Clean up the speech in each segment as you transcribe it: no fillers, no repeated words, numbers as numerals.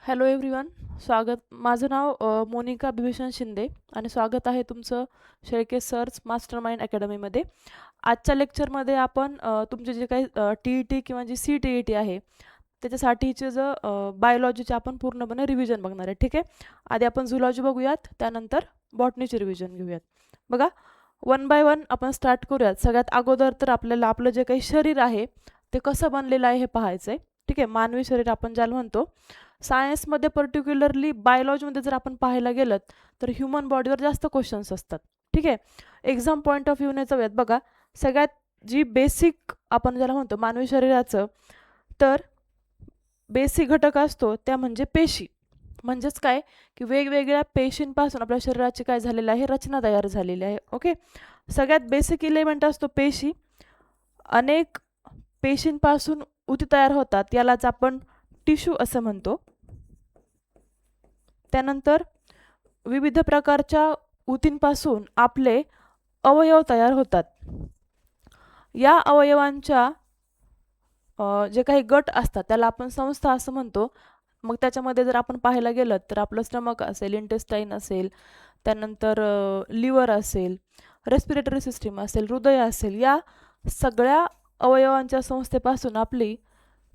Hello everyone. माझं नाव मोनिका बिभीषण शिंदे आणि स्वागत आहे तुमचं शेळके सर्स मास्टरमाइंड अकॅडमीमध्ये. आजच्या लेक्चरमध्ये आपण तुमचे जे काही TET किंवा जी CTET आहे त्याच्यासाठीचे बायोलॉजीचे आपण पूर्णपणे रिव्हिजन बघणार आहे. ठीक आहे, आधी आपण झुलॉजी बघूयात, त्यानंतर बॉटनीचे रिव्हिजन घेऊयात. बघा, वन बाय वन आपण स्टार्ट करूयात. सगळ्यात अगोदर तर आपल्याला आपलं जे काही शरीर आहे ते कसं बनलेलं आहे हे पाहायचं आहे. ठीक आहे, मानवी शरीर आपण ज्याला म्हणतो. सायन्समध्ये पर्टिक्युलरली बायोलॉजीमध्ये जर आपण पाहायला गेलं तर ह्युमन बॉडीवर जास्त क्वेश्चन्स असतात. ठीक आहे, एक्झाम पॉईंट ऑफ व्ह्यूने जाऊयात. बघा, सगळ्यात जी बेसिक आपण ज्याला म्हणतो मानवी शरीराचं, तर बेसिक घटक असतो त्या म्हणजे पेशी. म्हणजेच काय की वेगवेगळ्या पेशींपासून आपल्या शरीराची काय झालेलं आहे, रचना तयार झालेली आहे. ओके, सगळ्यात बेसिक इलेमेंट असतो पेशी. अनेक पेशींपासून ऊती तयार होतात, यालाच आपण टिश्यू असं म्हणतो. त्यानंतर विविध प्रकारच्या ऊतींपासून आपले अवयव तयार होतात. या अवयवांच्या जे काही गट असतात त्याला आपण संस्था असं म्हणतो. मग त्याच्यामध्ये जर आपण पाहायला गेलं तर आपलं स्टमक असेल, इंटेस्टाईन असेल, त्यानंतर लिव्हर असेल, रेस्पिरेटरी सिस्टीम असेल, हृदय असेल, या सगळ्या अवयवांच्या संस्थेपासून आपली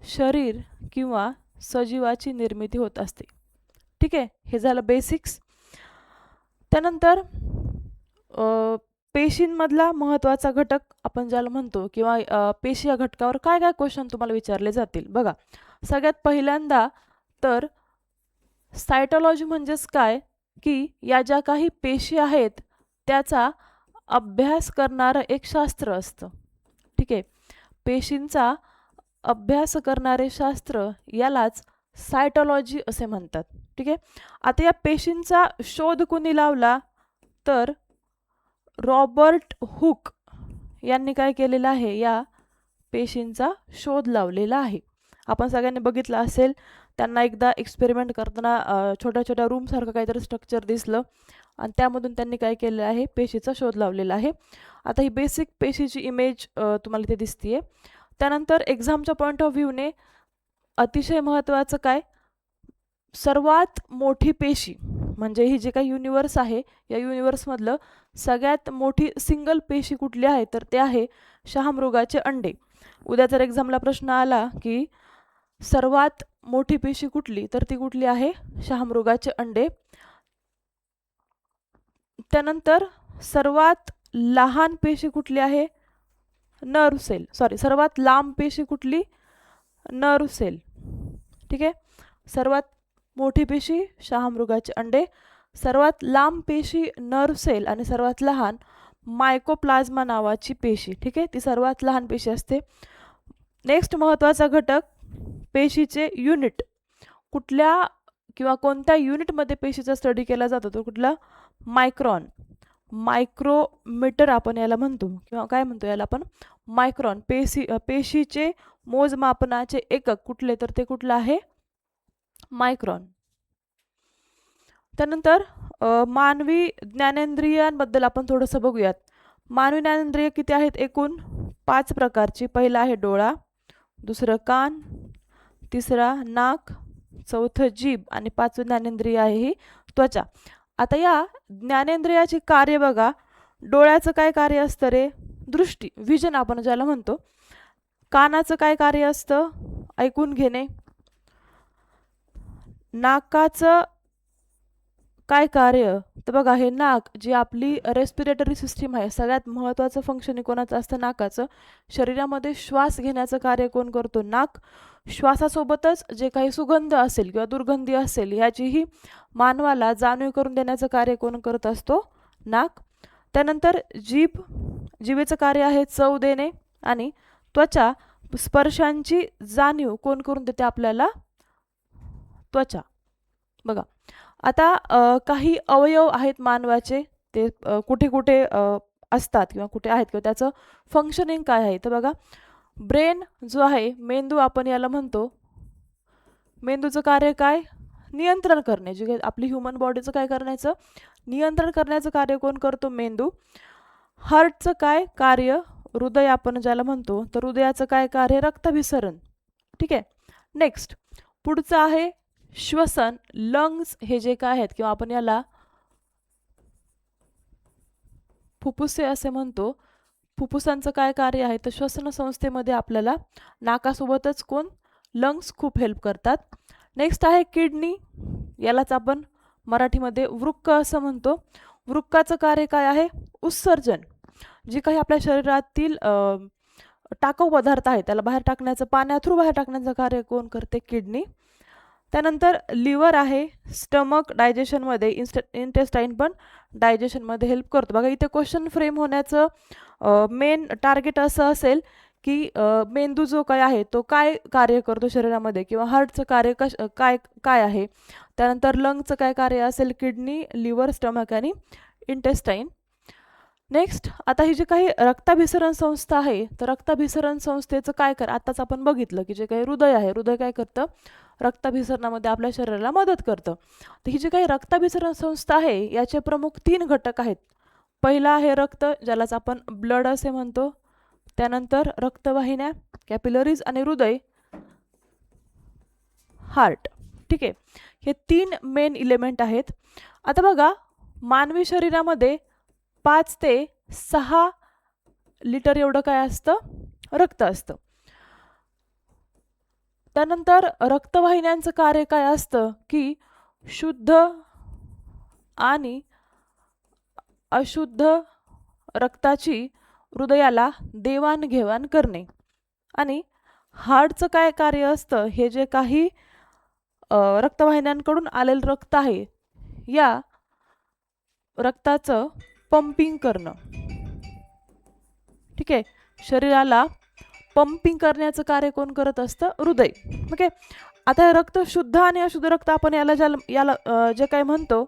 शरीर किंवा सजीवाची निर्मिती होत असते. ठीक आहे, हे झालं बेसिक्स. त्यानंतर पेशींमधला महत्त्वाचा घटक आपण ज्याला म्हणतो किंवा पेशी या घटकावर काय काय क्वेश्चन तुम्हाला विचारले जातील. बघा, सगळ्यात पहिल्यांदा तर सायटोलॉजी म्हणजेच काय की या ज्या काही पेशी आहेत त्याचा अभ्यास करणारं एक शास्त्र असतं. ठीक आहे, पेशींचा अभ्यास करणारे शास्त्र यालाच सायटोलॉजी असे म्हणतात. ठीक आहे, आता या पेशींचा शोध कोणी लावला तर रॉबर्ट हुक यांनी काय केलेलं आहे, या पेशींचा शोध लावलेला आहे. आपण सगळ्यांनी बघितलं असेल, त्यांना एकदा एक्सपेरिमेंट करताना छोट्या छोट्या रूमसारखं काहीतरी स्ट्रक्चर दिसलं आणि त्यामधून त्यांनी काय केलं आहे, पेशीचा शोध लावलेला आहे. आता ही बेसिक पेशीची इमेज तुम्हाला इथे दिसतीये. त्यानंतर एक्झामच्या पॉईंट ऑफ व्ह्यूने अतिशय महत्त्वाचं काय, सर्वात मोठी पेशी म्हणजे ही जे काही युनिवर्स आहे या युनिवर्समधलं सगळ्यात मोठी सिंगल पेशी कुठली आहे तर ते आहे शहामृगाचे अंडे. उद्या जर एक्झामला प्रश्न आला की सर्वात मोठी पेशी कुठली तर ती कुठली आहे, शहामृगाचे अंडे. त्यानंतर सर्वात लहान पेशी कुठली आहे, नर्व सेल. सर्वात लांब पेशी कुठली, नर्व सेल. ठीक आहे, सर्वात मोठी पेशी शहामृगाचे अंडे, सर्वात लांब पेशी नर्व सेल आणि सर्वात लहान मायकोप्लाझ्मा नावाची पेशी. ठीक आहे, ती सर्वात लहान पेशी असते. नेक्स्ट महत्त्वाचा घटक पेशीचे युनिट. कुठल्या किंवा कोणत्या युनिटमध्ये पेशीचा स्टडी केला जातो तो कुठला, मायक्रॉन. मायक्रोमीटर आपण याला म्हणतो किंवा काय म्हणतो याला आपण, मायक्रॉन. पेशीचे मोजमापनाचे एकक कुठले तर ते कुठलं आहे, मायक्रॉन. त्यानंतर मानवी ज्ञानेंद्रियांबद्दल आपण थोडंसं बघूयात. मानवी ज्ञानेंद्रिय किती आहेत, एकूण 5 प्रकारची. पहिला आहे डोळा, दुसरं कान, तिसरा नाक, चौथं जीभ आणि 5वं ज्ञानेंद्रिय आहे ही त्वचा. आता या ज्ञानेंद्रियाची कार्य बघा, डोळ्याचं काय कार्य असतं रे, दृष्टी, विजन आपण ज्याला म्हणतो. कानाचं काय कार्य असतं, ऐकून घेणे. नाकाचं काय कार्य तर बघा, हे नाक जी आपली रेस्पिरेटरी सिस्टीम आहे, सगळ्यात महत्त्वाचं फंक्शन कोणाचं असतं, नाकाचं. शरीरामध्ये श्वास घेण्याचं कार्य कोण करतो, नाक. श्वासासोबतच जे काही सुगंध असेल किंवा दुर्गंधी असेल ह्याचीही मानवाला जाणीव करून देण्याचं कार्य कोण करत असतो, नाक. त्यानंतर जीभ, जिभेचं कार्य आहे चव देणे. आणि त्वचा, स्पर्शांची जाणीव कोण करून देते आपल्याला, त्वचा. बघा, आता काही अवयव आहेत मानवाचे, ते कुठे कुठे असतात किंवा कुठे आहेत किंवा त्याचं फंक्शनिंग काय आहे तर बघा, ब्रेन जो आहे, मेंदू आपण याला म्हणतो. मेंदूचं कार्य काय, नियंत्रण करणे. जे आपली ह्युमन बॉडीचं काय करण्याचं, नियंत्रण करण्याचं कार्य कोण करतो, मेंदू. हार्टचं काय कार्य, हृदय आपण ज्याला म्हणतो, तर हृदयाचं काय कार्य, रक्ताभिसरण. ठीक आहे, नेक्स्ट पुढचं आहे श्वसन लंग्स हे जे काय आहेत किंवा आपण याला फुफ्फुसे असे म्हणतो, फुफ्फुसांचं काय कार्य आहे तर श्वसन संस्थेमध्ये आपल्याला नाकासोबतच कोण लंग्स खूप हेल्प करतात. नेक्स्ट आहे किडनी, यालाच आपण मराठीमध्ये वृक्क असं म्हणतो. वृक्काचं कार्य काय आहे? उत्सर्जन. जे काही आपल्या शरीरातील टाकाऊ पदार्थ आहे त्याला बाहेर टाकण्याचं, पाण्या थ्रू बाहेर टाकण्याचं कार्य कोण करते? किडनी. त्यानंतर लिव्हर आहे, स्टमक डायजेशनमध्ये, इंटेस्टाईन पण डायजेशनमध्ये हेल्प करतो. बघा इथे क्वेश्चन फ्रेम होण्याचं मेन टार्गेट असं असेल की मेंदू जो काय आहे तो काय कार्य करतो शरीरामध्ये, किंवा हार्टचं कार्य काय काय आहे. त्यानंतर लंगचं काय कार्य असेल? किडनी, लिव्हर, स्टमक आणि इंटेस्टाईन. नेक्स्ट, आता ही जी काही रक्ताभिसरण संस्था आहे तर रक्ताभिसरण संस्थेचं काय आताच आपण बघितलं की जे काही हृदय आहे, हृदय काय करतं? रक्ताभिसरणामध्ये आपल्या शरीराला मदत करतं. तर ही जी काही रक्ताभिसरण संस्था आहे याचे प्रमुख 3 घटक आहेत. पहिला आहे रक्त, ज्यालाच आपण ब्लड असे म्हणतो. त्यानंतर रक्तवाहिन्या, कॅपिलरीज, आणि हृदय, हार्ट. ठीक आहे, हे 3 मेन इलेमेंट आहेत. आता बघा, मानवी शरीरामध्ये 5 ते 6 लिटर एवढं काय असतं? रक्त असतं. त्यानंतर रक्तवाहिन्यांचं कार्य काय असतं की शुद्ध आणि अशुद्ध रक्ताची हृदयाला देवाणघेवाण करणे. आणि हार्टचं काय कार्य असतं? हे जे काही रक्तवाहिन्यांकडून आलेलं रक्त आहे या रक्ताचं पंपिंग करणं. ठीक आहे, शरीराला पंपिंग करण्याचं कार्य कोण करत असतं? हृदय. ओके, आता हे रक्त शुद्ध आणि अशुद्ध रक्त आपण याला जे काय म्हणतो,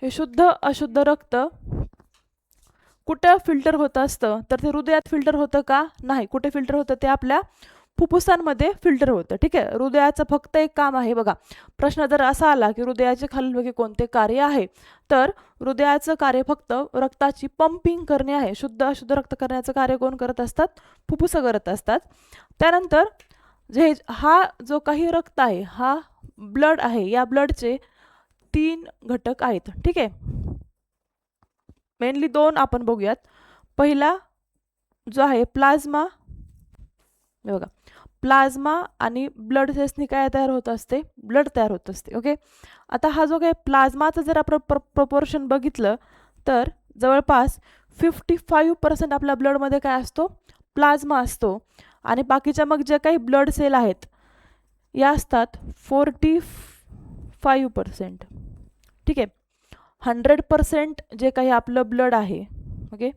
हे शुद्ध अशुद्ध रक्त कुठं फिल्टर होत असतं? तर ते हृदयात फिल्टर होतं का? नाही. कुठे फिल्टर होतं? ते आपल्या फुफ्फुसांमध्ये फिल्टर होतं. ठीक आहे, हृदयाचं फक्त एक काम आहे. बघा, प्रश्न जर असा आला की हृदयाचे खालीलपैकी कोणते कार्य आहे, तर हृदयाचं कार्य फक्त रक्ताची पंपिंग करणे आहे. शुद्ध अशुद्ध रक्त करण्याचं कार्य कोण करत असतात? फुफ्फुस करत असतात. त्यानंतर जे हा जो काही रक्त आहे, हा ब्लड आहे, या ब्लडचे 3 घटक आहेत. ठीक आहे, मेनली 2 आपण बघूयात. पहिला जो आहे प्लाझ्मा. बघा, प्लाझ्मा आणि ब्लड सेल्सनी काय तयार होत असते? ब्लड तयार होत असते. ओके, आता हा जो काही प्लाझ्माचं जर आपण प्रपोर्शन बघितलं तर जवळपास 55% आपल्या ब्लडमध्ये काय असतो? प्लाझ्मा असतो. आणि बाकीच्या मग जे काही ब्लड सेल आहेत या असतात 45%. ठीक आहे, 100% जे काही आपलं ब्लड आहे, ओके,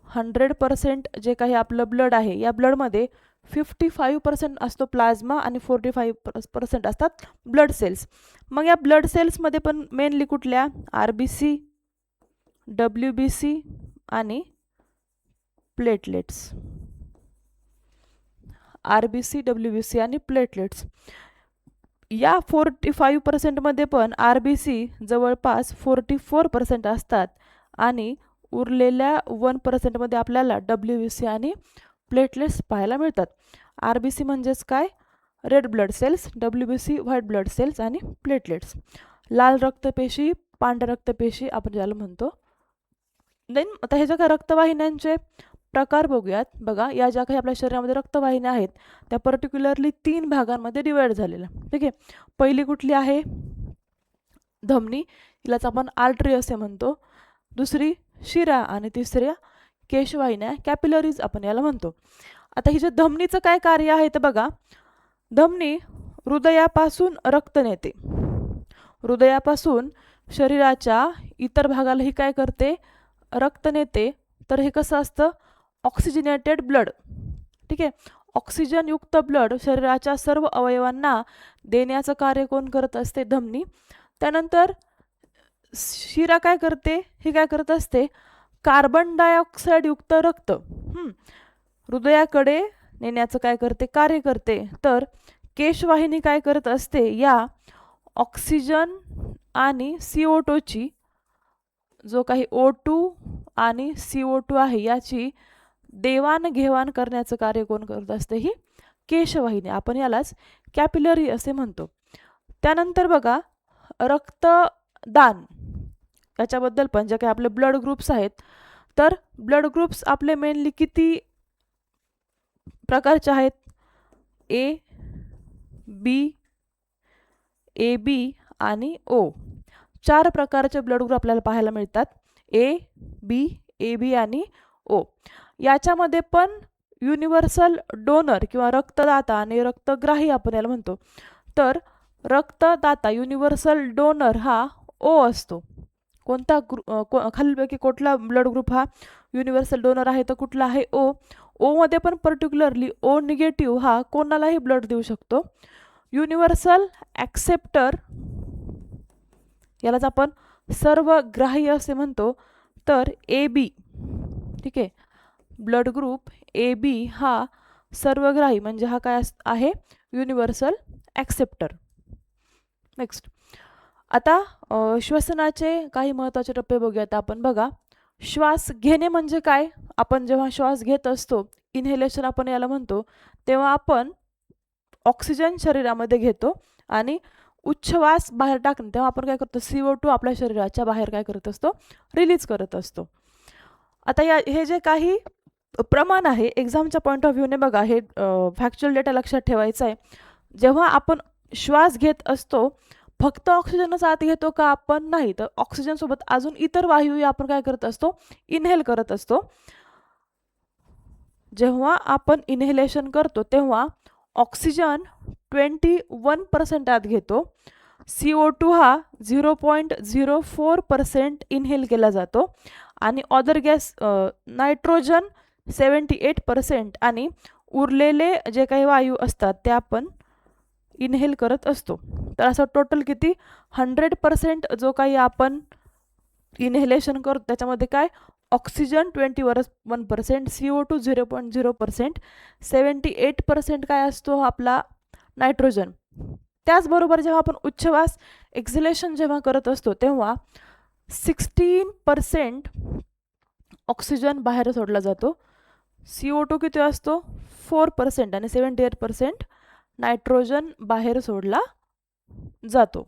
100% जे काही आपलं ब्लड आहे या ब्लडमध्ये 55% असतो प्लाझ्मा आणि 45% असतात ब्लड सेल्स. मग या ब्लड सेल्समध्ये पण मेनली कुठल्या? RBC, WBC आणि प्लेटलेट्स. RBC, WBC आणि प्लेटलेट्स. या 45% मध्ये पण RBC जवळपास 44% असतात आणि उरलेल्या 1% मध्ये आपल्याला WBC आणि प्लेटलेट्स पाहायला मिळतात. RBC म्हणजेच काय? Red blood cells, WBC white blood cells आणि प्लेटलेट्स, लाल रक्तपेशी, पांढऱ्या रक्तपेशी आपण ज्याला म्हणतो. देन आता हे ज्या काही रक्तवाहिन्यांचे प्रकार बघूयात. बघा, या ज्या काही आपल्या शरीरामध्ये रक्तवाहिन्या आहेत त्या पर्टिक्युलरली 3 भागांमध्ये डिवाइड झालेल्या. ठीक आहे, पहिली कुठली आहे? धमनी, हिलाच आपण आर्टरी असे म्हणतो. दुसरी शिरा आणि तिसऱ्या केशवाहिन्या, कॅपिलरीज आपण याला म्हणतो. आता ही जे धमनीचं काय कार्य आहे तर बघा, धमनी हृदयापासून रक्त नेते. हृदयापासून शरीराच्या इतर भागालाही काय करते? रक्त नेते. तर हे कसं असतं? Oxygenated blood. ठीक आहे, ऑक्सिजनयुक्त ब्लड शरीराच्या सर्व अवयवांना देण्याचं कार्य कोण करत असते? धमनी. त्यानंतर शिरा काय करते? ही काय करत असते? कार्बन डायऑक्साईड युक्त रक्त हृदयाकडे नेण्याचं काय करते? कार्य करते. तर केशवाहिनी काय करत असते? या ऑक्सिजन आणि CO2ची, जो काही O2 आणि CO2 आहे याची देवाणघेवाण करण्याचं कार्य कोण करत असते? ही केशवाहिनी, आपण यालाच कॅपिलरी असे म्हणतो. त्यानंतर बघा रक्तदान, याच्याबद्दल पण जे काही आपले ब्लड ग्रुप्स आहेत, तर ब्लड ग्रुप्स आपले मेनली किती प्रकारचे आहेत? ए, बी, ए बी आणि ओ, 4 प्रकारचे ब्लड ग्रुप आपल्याला पाहायला मिळतात. ए बी आणि ओ. याच्यामध्ये पण युनिव्हर्सल डोनर किंवा रक्तदाता आणि रक्तग्राही आपण याला म्हणतो. तर रक्तदाता युनिव्हर्सल डोनर हा ओ असतो. कोणता खालीलपैकी कुठला ब्लड ग्रुप हा युनिव्हर्सल डोनर आहे? तर कुठला आहे? ओ. ओमध्ये पण पर्टिक्युलरली ओ निगेटिव्ह हा कोणालाही ब्लड देऊ शकतो. युनिव्हर्सल ॲक्सेप्टर, यालाच आपण सर्वग्राही असे म्हणतो. तर ए बी, ठीक आहे, ब्लड ग्रुप ए बी हा सर्वग्राही म्हणजे हा काय आहे? Universal acceptor. नेक्स्ट, आता श्वसनाचे काही महत्त्वाचे टप्पे बघूयात आपण. बघा, श्वास घेणे म्हणजे काय? आपण जेव्हा श्वास घेत असतो, इन्हेलेशन आपण याला म्हणतो, तेव्हा आपण ऑक्सिजन शरीरामध्ये घेतो आणि उच्छ्वास बाहेर टाकणे तेव्हा आपण काय करतो? CO2 आपल्या शरीराच्या बाहेर काय करत असतो? रिलीज करत असतो. आता हे जे काही प्रमाण आहे एक्झामच्या पॉईंट ऑफ व्ह्यूने बघा, हे फॅक्च्युअल डेटा लक्षात ठेवायचा आहे. जेव्हा आपण श्वास घेत असतो, फक्त ऑक्सिजनच आत घेतो का? आपण नाही, तर ऑक्सिजन सोबत अजून इतर वायू आपण काय करत असतो? इन्हेल करत असतो. जेव्हा आपण इन्हेलेशन करतो तेव्हा ऑक्सिजन 21% आत घेतो, CO2 हा 0.04% इन्हेल केला जातो आणि अदर गॅस नायट्रोजन 78% आणि उरलेले जे काही वायू असतात ते आपण इन्हेल करत असतो. तर असं टोटल किती? 100% जो काही आपण इन्हेलेशन करतो त्याच्यामध्ये काय? ऑक्सिजन 21%, CO2 0.0%, 78% काय असतो? आपला नायट्रोजन. त्याचबरोबर जेव्हा आपण उच्छ्वास एक्झिलेशन जेव्हा करत असतो तेव्हा 16% ऑक्सिजन बाहेर सोडला जातो, CO2 किती असतो? 4% आणि 78% नायट्रोजन बाहेर सोडला जातो.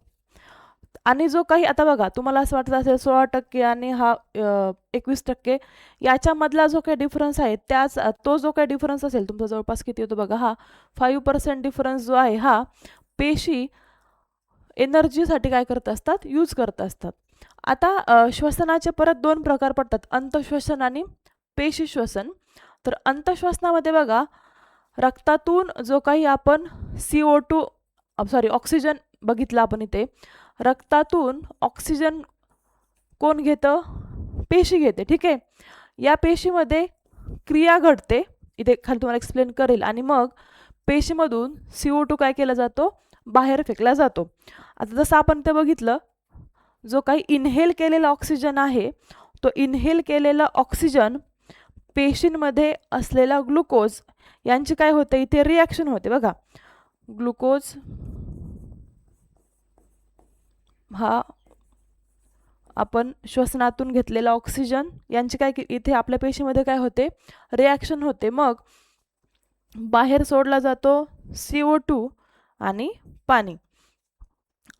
आणि जो काही आता बघा, तुम्हाला असं वाटत असेल 16% आणि हा 21%, याच्यामधला जो काही डिफरन्स आहे तो जो काही डिफरन्स असेल तुमचा जवळपास किती होतो बघा, हा 5% डिफरन्स जो आहे हा पेशी एनर्जीसाठी काय करत असतात? यूज करत असतात. आता श्वसनाचे परत 2 प्रकार पडतात, अंतःश्वसन आणि पेशी श्वसन. तर अंतःश्वसनामध्ये बघा, रक्तातून जो काही आपण ऑक्सिजन बघितलं आपण इथे, रक्तातून ऑक्सिजन कोण घेतं? पेशी घेते, ठीक आहे. या पेशीमध्ये क्रिया घडते, इथे खाली तुम्हाला एक्सप्लेन करेल, आणि मग पेशीमधून CO2 काय केला जातो? बाहेर फेकला जातो. आता जसं आपण ते बघितलं, जो काही इन्हेल केलेला ऑक्सिजन आहे तो इन्हेल केलेला ऑक्सिजन पेशींमध्ये असलेला ग्लुकोज यांची काय होते? इथे रिॲक्शन होते बघा. ग्लुकोज हा आपण श्वसनातून घेतलेला ऑक्सिजन यांची काय इथे आपल्या पेशीमध्ये काय होते? रिॲक्शन होते. मग बाहेर सोडला जातो CO2 आणि पाणी.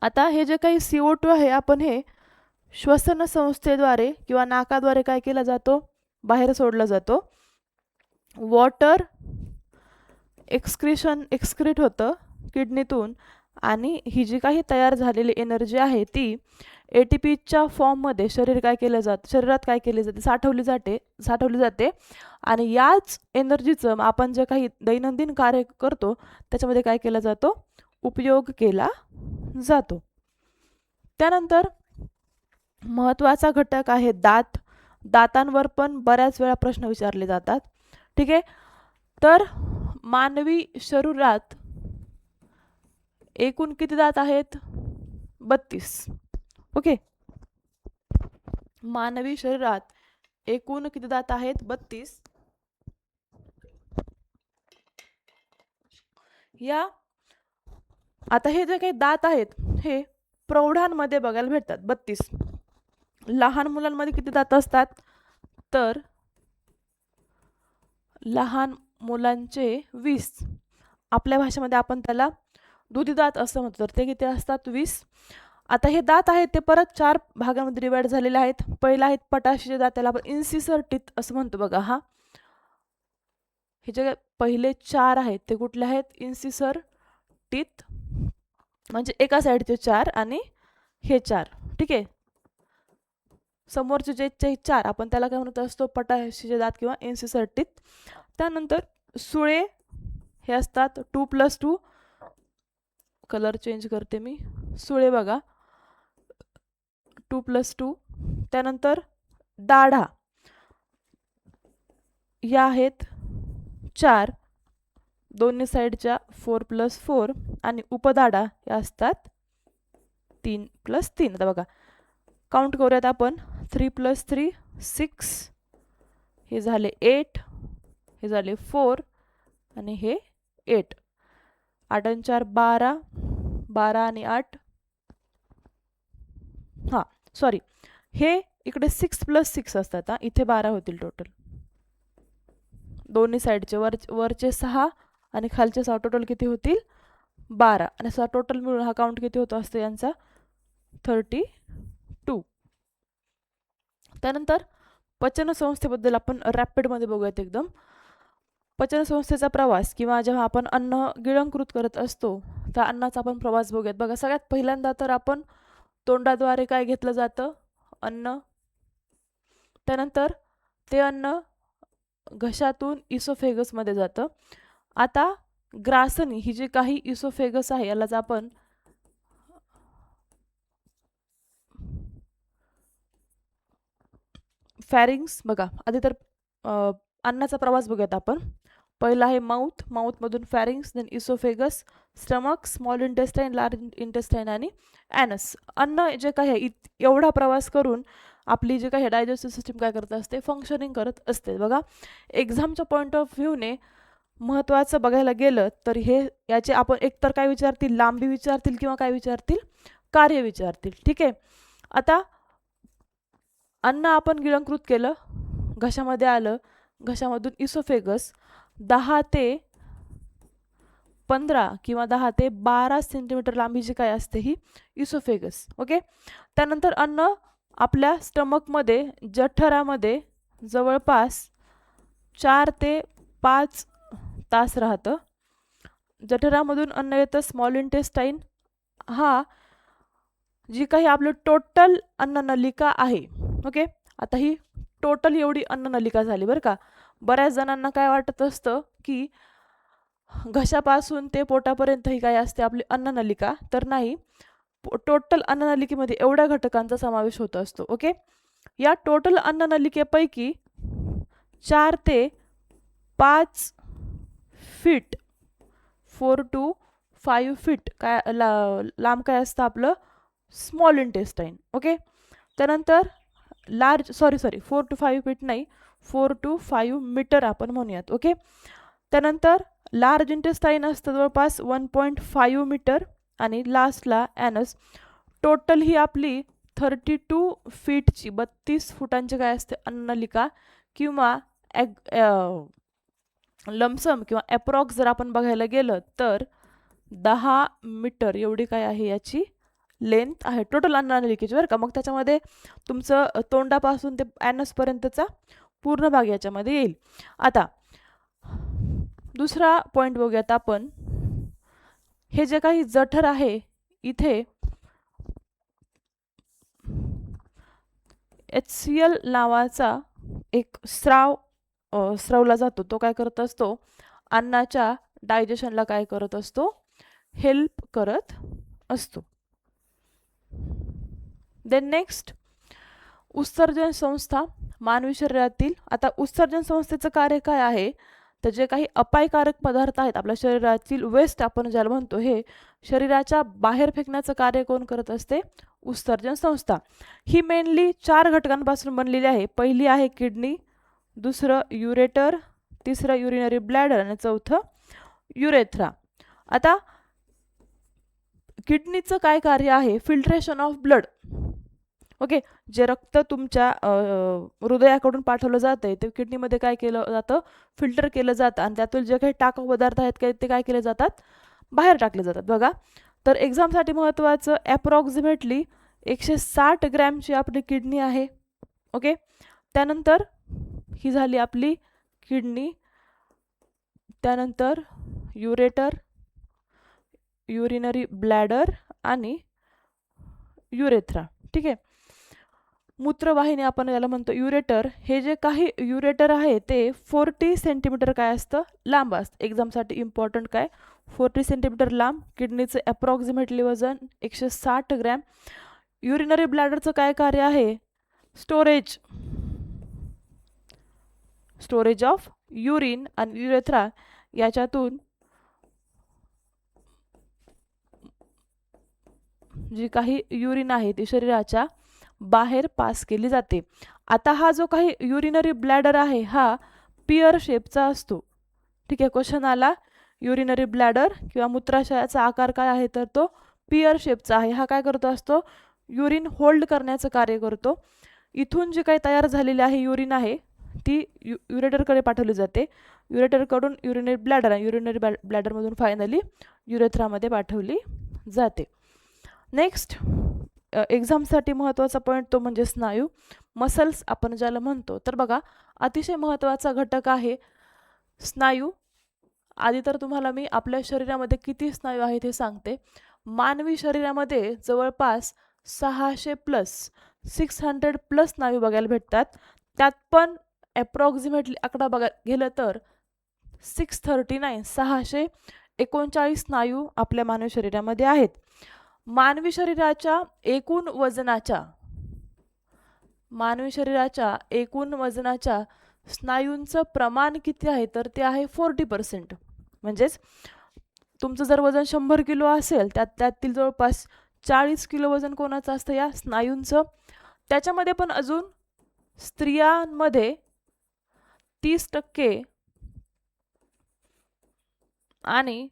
आता हे जे काही CO2 आहे आपण हे श्वसन संस्थेद्वारे किंवा नाकाद्वारे काय केला जातो? बाहेर सोडला जातो. वॉटर एक्सक्रीट होतं किडनीतून आणि ही जी काही तयार झालेली एनर्जी आहे ती ATPच्या फॉर्ममध्ये शरीरात काय केले जाते? साठवली जाते आणि याच एनर्जीचं आपण जे काही दैनंदिन कार्य करतो त्याच्यामध्ये काय केला जातो? उपयोग केला जातो. त्यानंतर महत्त्वाचा घटक आहे दात. दातांवर पण बऱ्याच वेळा प्रश्न विचारले जातात, ठीक आहे. तर मानवी शरीरात एकूण किती दात आहेत? 32. ओके, मानवी शरीरात एकूण किती दात आहेत? 32. आता हे जे काही दात आहेत हे प्रौढांमध्ये बघायला भेटतात 32. लहान मुलांमध्ये किती दात असतात? तर लहान मुलांचे 20 आपल्या भाषेमध्ये आपण त्याला दुधी दात असं म्हणतो. तर ते किती असतात? 20. आता हे दात आहेत ते परत 4 भागांमध्ये डिवाइड झालेले आहेत. पहिला आहेत पटाशीचे दात, त्याला आपण इन्सिसर टीथ असं म्हणतो बघा. हे जे पहिले 4 आहेत ते कुठले आहेत? इन्सिसर टीथ, म्हणजे एका साईडचे 4 आणि हे 4. ठीक आहे. समोरचे जे 4 आपण त्याला काय म्हणत असतो? पटाशीचे दात किंवा इन्सिसर टीथ. त्यानंतर सुळे हे असतात 2+2. कलर चेंज करते मी. सुळे बघा 2+2. त्यानंतर दाढा या आहेत 4, दोन्ही साईडच्या 4+4 आणि उपदाढा या असतात 3+3. आता बघा काउंट करूयात आपण. 3+3 6, हे झाले 8, हे झाले 4 आणि हे 8. 8 आणि 4 12, 12 आणि 8 सॉरी, हे इकडे 6+6 असतात. इथे 12 होतील टोटल. दोन्ही साईडचे वरचे 6 आणि खालचे 6 टोटल किती होतील? 12. आणि असा टोटल मिळून हा काउंट किती होतो असतो यांचा? 32. त्यानंतर पचनसंस्थेबद्दल आपण रॅपिडमध्ये बघूयात एकदम. पचनसंस्थेचा प्रवास किंवा जेव्हा आपण अन्न गिळंकृत करत असतो त्या अन्नाचा आपण प्रवास बघूयात. बघा सगळ्यात पहिल्यांदा तर आपण तोंडाद्वारे काय घेतलं जातं? अन्न. त्यानंतर ते अन्न घशातून इसोफेगसमध्ये जातं. आता ग्रासनी ही जी काही इसोफेगस आहे यालाच आपण फॅरिंग्स. बघा आधी तर अन्नाचा प्रवास बघूयात आपण. पहिला आहे माउथमधून pharynx, then oesophagus, stomach, small intestine, large intestine आणि ॲनस. अन्न जे काही आहे एवढा प्रवास करून आपली जे काही डायजेस्टिव्ह सिस्टीम काय करत असते? फंक्शनिंग करत असते. बघा एक्झामच्या पॉईंट ऑफ व्ह्यूने महत्त्वाचं बघायला गेलं तर याचे आपण एकतर काय विचारतील? लांबी विचारतील किंवा काय विचारतील? कार्य विचारतील. ठीक आहे. आता अन्न आपण गिळंकृत केलं, घशामध्ये आलं, घशामधून इसोफेगस 10 ते 15 किंवा 10 ते 12 सेंटीमीटर लांबीची काय असते? ही इसोफेगस. ओके. त्यानंतर अन्न आपल्या स्टमकमध्ये जठरामध्ये जवळपास 4 ते 5 तास राहतं. जठरामधून अन्न येतं स्मॉल इंटेस्टाईन. जी काही आपलं टोटल अन्ननलिका आहे. ओके. आता ही टोटल एवढी अन्ननलिका झाली बरं का. बऱ्याच जणांना काय वाटत असतं की घशापासून ते पोटापर्यंत ही काय असते आपली अन्ननलिका, तर नाही. टोटल अन्ननलिकेमध्ये एवढ्या घटकांचा समावेश होत असतो. ओके. या टोटल अन्ननलिकेपैकी 4 ते 5 फीट 4 to 5 फीट काय लांब काय असतं आपलं? Small intestine. ओके. त्यानंतर 4 to 5 फीट नाही, 4 to 5 मीटर आपण म्हणूयात. ओके. त्यानंतर लार्ज इंटेस्टाईन असतं जवळपास 1.5 मीटर आणि लास्टला ॲनस. टोटल ही आपली 32 फीटची 32 फुटांची काय असते? अन्ननलिका किंवा लमसम किंवा ॲप्रॉक्स जर आपण बघायला गेलं तर 10 मीटर एवढी काय आहे याची लेंथ आहे टोटल अन्ननलिकेची बरं का. मग त्याच्यामध्ये तुमचं तोंडापासून ते ॲनसपर्यंतचा पूर्ण भाग याच्यामध्ये येईल. आता दुसरा पॉईंट बघूयात आपण. हे जे काही जठर आहे इथे HCl नावाचा एक स्रावला जातो. तो काय करत असतो? अन्नाच्या डायजेशनला काय करत असतो? हेल्प करत असतो. देन नेक्स्ट उत्सर्जन संस्था मानवी शरीरातील. आता उत्सर्जन संस्थेचं कार्य काय आहे? तर जे काही अपायकारक पदार्थ आहेत आपल्या शरीरातील वेस्ट आपण ज्याला म्हणतो, हे शरीराच्या बाहेर फेकण्याचं कार्य कोण करत असते? उत्सर्जन संस्था. ही मेनली 4 घटकांपासून बनलेली आहे. पहिली आहे किडनी, दुसरं युरेटर, तिसरं युरिनरी ब्लॅडर आणि चौथं युरेथ्रा. आता किडनीचं काय कार्य आहे? Filtration of blood. ओके. जे रक्त तुमच्या हृदयाकडून पाठवलं जातंय ते किडनीमध्ये काय केलं जातं, फिल्टर केलं जातं आणि त्यातील जे काही टाकाऊ पदार्थ आहेत ते काय केले जातात, बाहेर टाकले जातात. बघा, तर एक्झामसाठी महत्त्वाचं ॲप्रॉक्सिमेटली 160 ग्रॅमची आपली किडनी आहे. ओके. त्यानंतर ही झाली आपली किडनी. त्यानंतर युरेटर, युरिनरी ब्लॅडर आणि युरेथ्रा. ठीक आहे. मूत्रवाहिनी आपण याला म्हणतो युरेटर. हे जे काही युरेटर आहे ते 40 सेंटीमीटर काय असतं, लांब असतं. एक्झामसाठी इम्पॉर्टंट काय, 40 सेंटीमीटर लांब. किडनीचं ॲप्रॉक्सिमेटली वजन 160 ग्रॅम. युरिनरी ब्लॅडरचं काय कार्य आहे, स्टोरेज ऑफ युरिन. आणि युरेथ्रा याच्यातून जी काही युरिन आहे ती शरीराच्या बाहेर पास केली जाते. आता हा जो काही युरिनरी ब्लॅडर आहे हा पियर शेपचा असतो. ठीक आहे. क्वेश्चन आला, युरिनरी ब्लॅडर किंवा मूत्राशयाचा आकार काय आहे, तर तो पियर शेपचा आहे. हा काय करतो असतो, युरिन होल्ड करण्याचं कार्य करतो. इथून जी काही तयार झालेली आहे युरिन आहे ती युरेटरकडे पाठवली जाते. युरेटरकडून युरिनरी ब्लॅडर, युरिनरी ब्लॅडरमधून फायनली युरेथ्रामध्ये पाठवली जाते. नेक्स्ट एक्झामसाठी महत्त्वाचा पॉईंट तो म्हणजे स्नायू, मसल्स आपण ज्याला म्हणतो. तर बघा, अतिशय महत्त्वाचा घटक आहे स्नायू. आधी तर तुम्हाला मी आपल्या शरीरामध्ये किती स्नायू आहेत हे सांगते. मानवी शरीरामध्ये जवळपास 600+ स्नायू बघायला भेटतात. त्यात पण ॲप्रॉक्सिमेटली आकडा बघायला गेलं तर 639 स्नायू आपल्या मानवी शरीरामध्ये आहेत. मानवी शरीराच्या एकूण वजनाच्या स्नायूंचं प्रमाण किती आहे, तर ते आहे 40%. म्हणजेच तुमचं जर वजन 100 किलो असेल त्यातील जवळपास 40 किलो वजन कोणाचं असतं, या स्नायूंचं. त्याच्यामध्ये पण अजून स्त्रियांमध्ये 30% आणि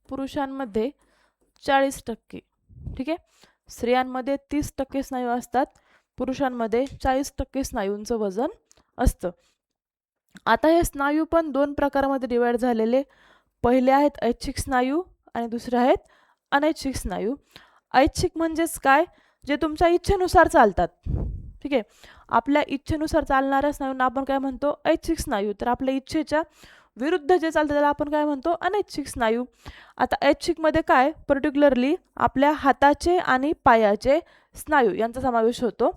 पुरुषांमध्ये 40%. ठीक आहे. स्त्रियांमध्ये 30% स्नायू असतात, पुरुषांमध्ये 40% स्नायूंचं वजन असतं. आता हे स्नायू पण 2 प्रकारामध्ये डिवाइड झालेले. पहिले आहेत ऐच्छिक स्नायू आणि दुसरे आहेत अनैच्छिक स्नायू. ऐच्छिक म्हणजेच काय, जे तुमच्या इच्छेनुसार चालतात. ठीक आहे. आपल्या इच्छेनुसार चालणाऱ्या स्नायूंना आपण काय म्हणतो, ऐच्छिक स्नायू. तर आपल्या इच्छेच्या विरुद्ध जे चालतं त्याला आपण काय म्हणतो, अनैच्छिक स्नायू. आता ऐच्छिकमध्ये काय, पर्टिक्युलरली आपल्या हाताचे आणि पायाचे स्नायू यांचा समावेश होतो.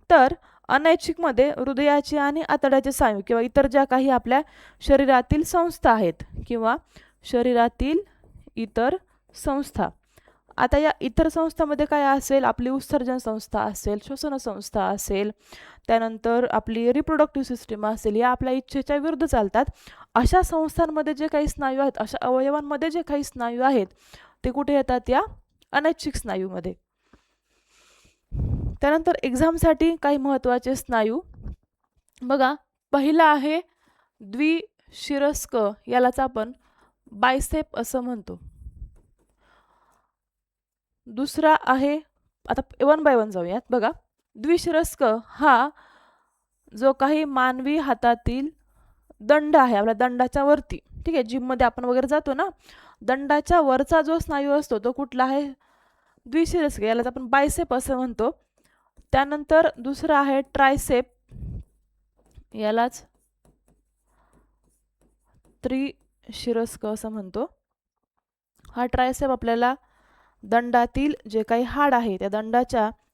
तर अनैच्छिकमध्ये हृदयाचे आणि आतड्याचे स्नायू किंवा इतर ज्या काही आपल्या शरीरातील संस्था आहेत किंवा शरीरातील इतर संस्था. आता या इतर संस्थांमध्ये काय असेल, आपली उत्सर्जन संस्था असेल, श्वसन संस्था असेल, त्यानंतर आपली रिप्रोडक्टिव्ह सिस्टीम असेल, या आपल्या इच्छेच्या विरुद्ध चालतात. अशा संस्थांमध्ये जे काही स्नायू आहेत, अशा अवयवांमध्ये जे काही स्नायू आहेत ते कुठे येतात, या अनैच्छिक स्नायूमध्ये. त्यानंतर एक्झामसाठी काही महत्त्वाचे स्नायू बघा. पहिला आहे द्विशिरस्क, यालाच आपण बायसेप असं म्हणतो. दुसरा आहे, आता 1 बाय 1 जाऊयात. बघा, द्विशिरस्क हा जो काही मानवी हातातील दंड आहे, आपल्या दंडाच्या वरती. ठीक आहे. जिममध्ये आपण वगैरे जातो ना, दंडाच्या वरचा जो स्नायू असतो तो कुठला आहे, द्विशिरस्क, यालाच आपण बायसेप असं म्हणतो. त्यानंतर दुसरा आहे ट्रायसेप, यालाच त्रिशिरस्क असं म्हणतो. हा ट्रायसेप आपल्याला दंडातील जे काही हाड आहे त्या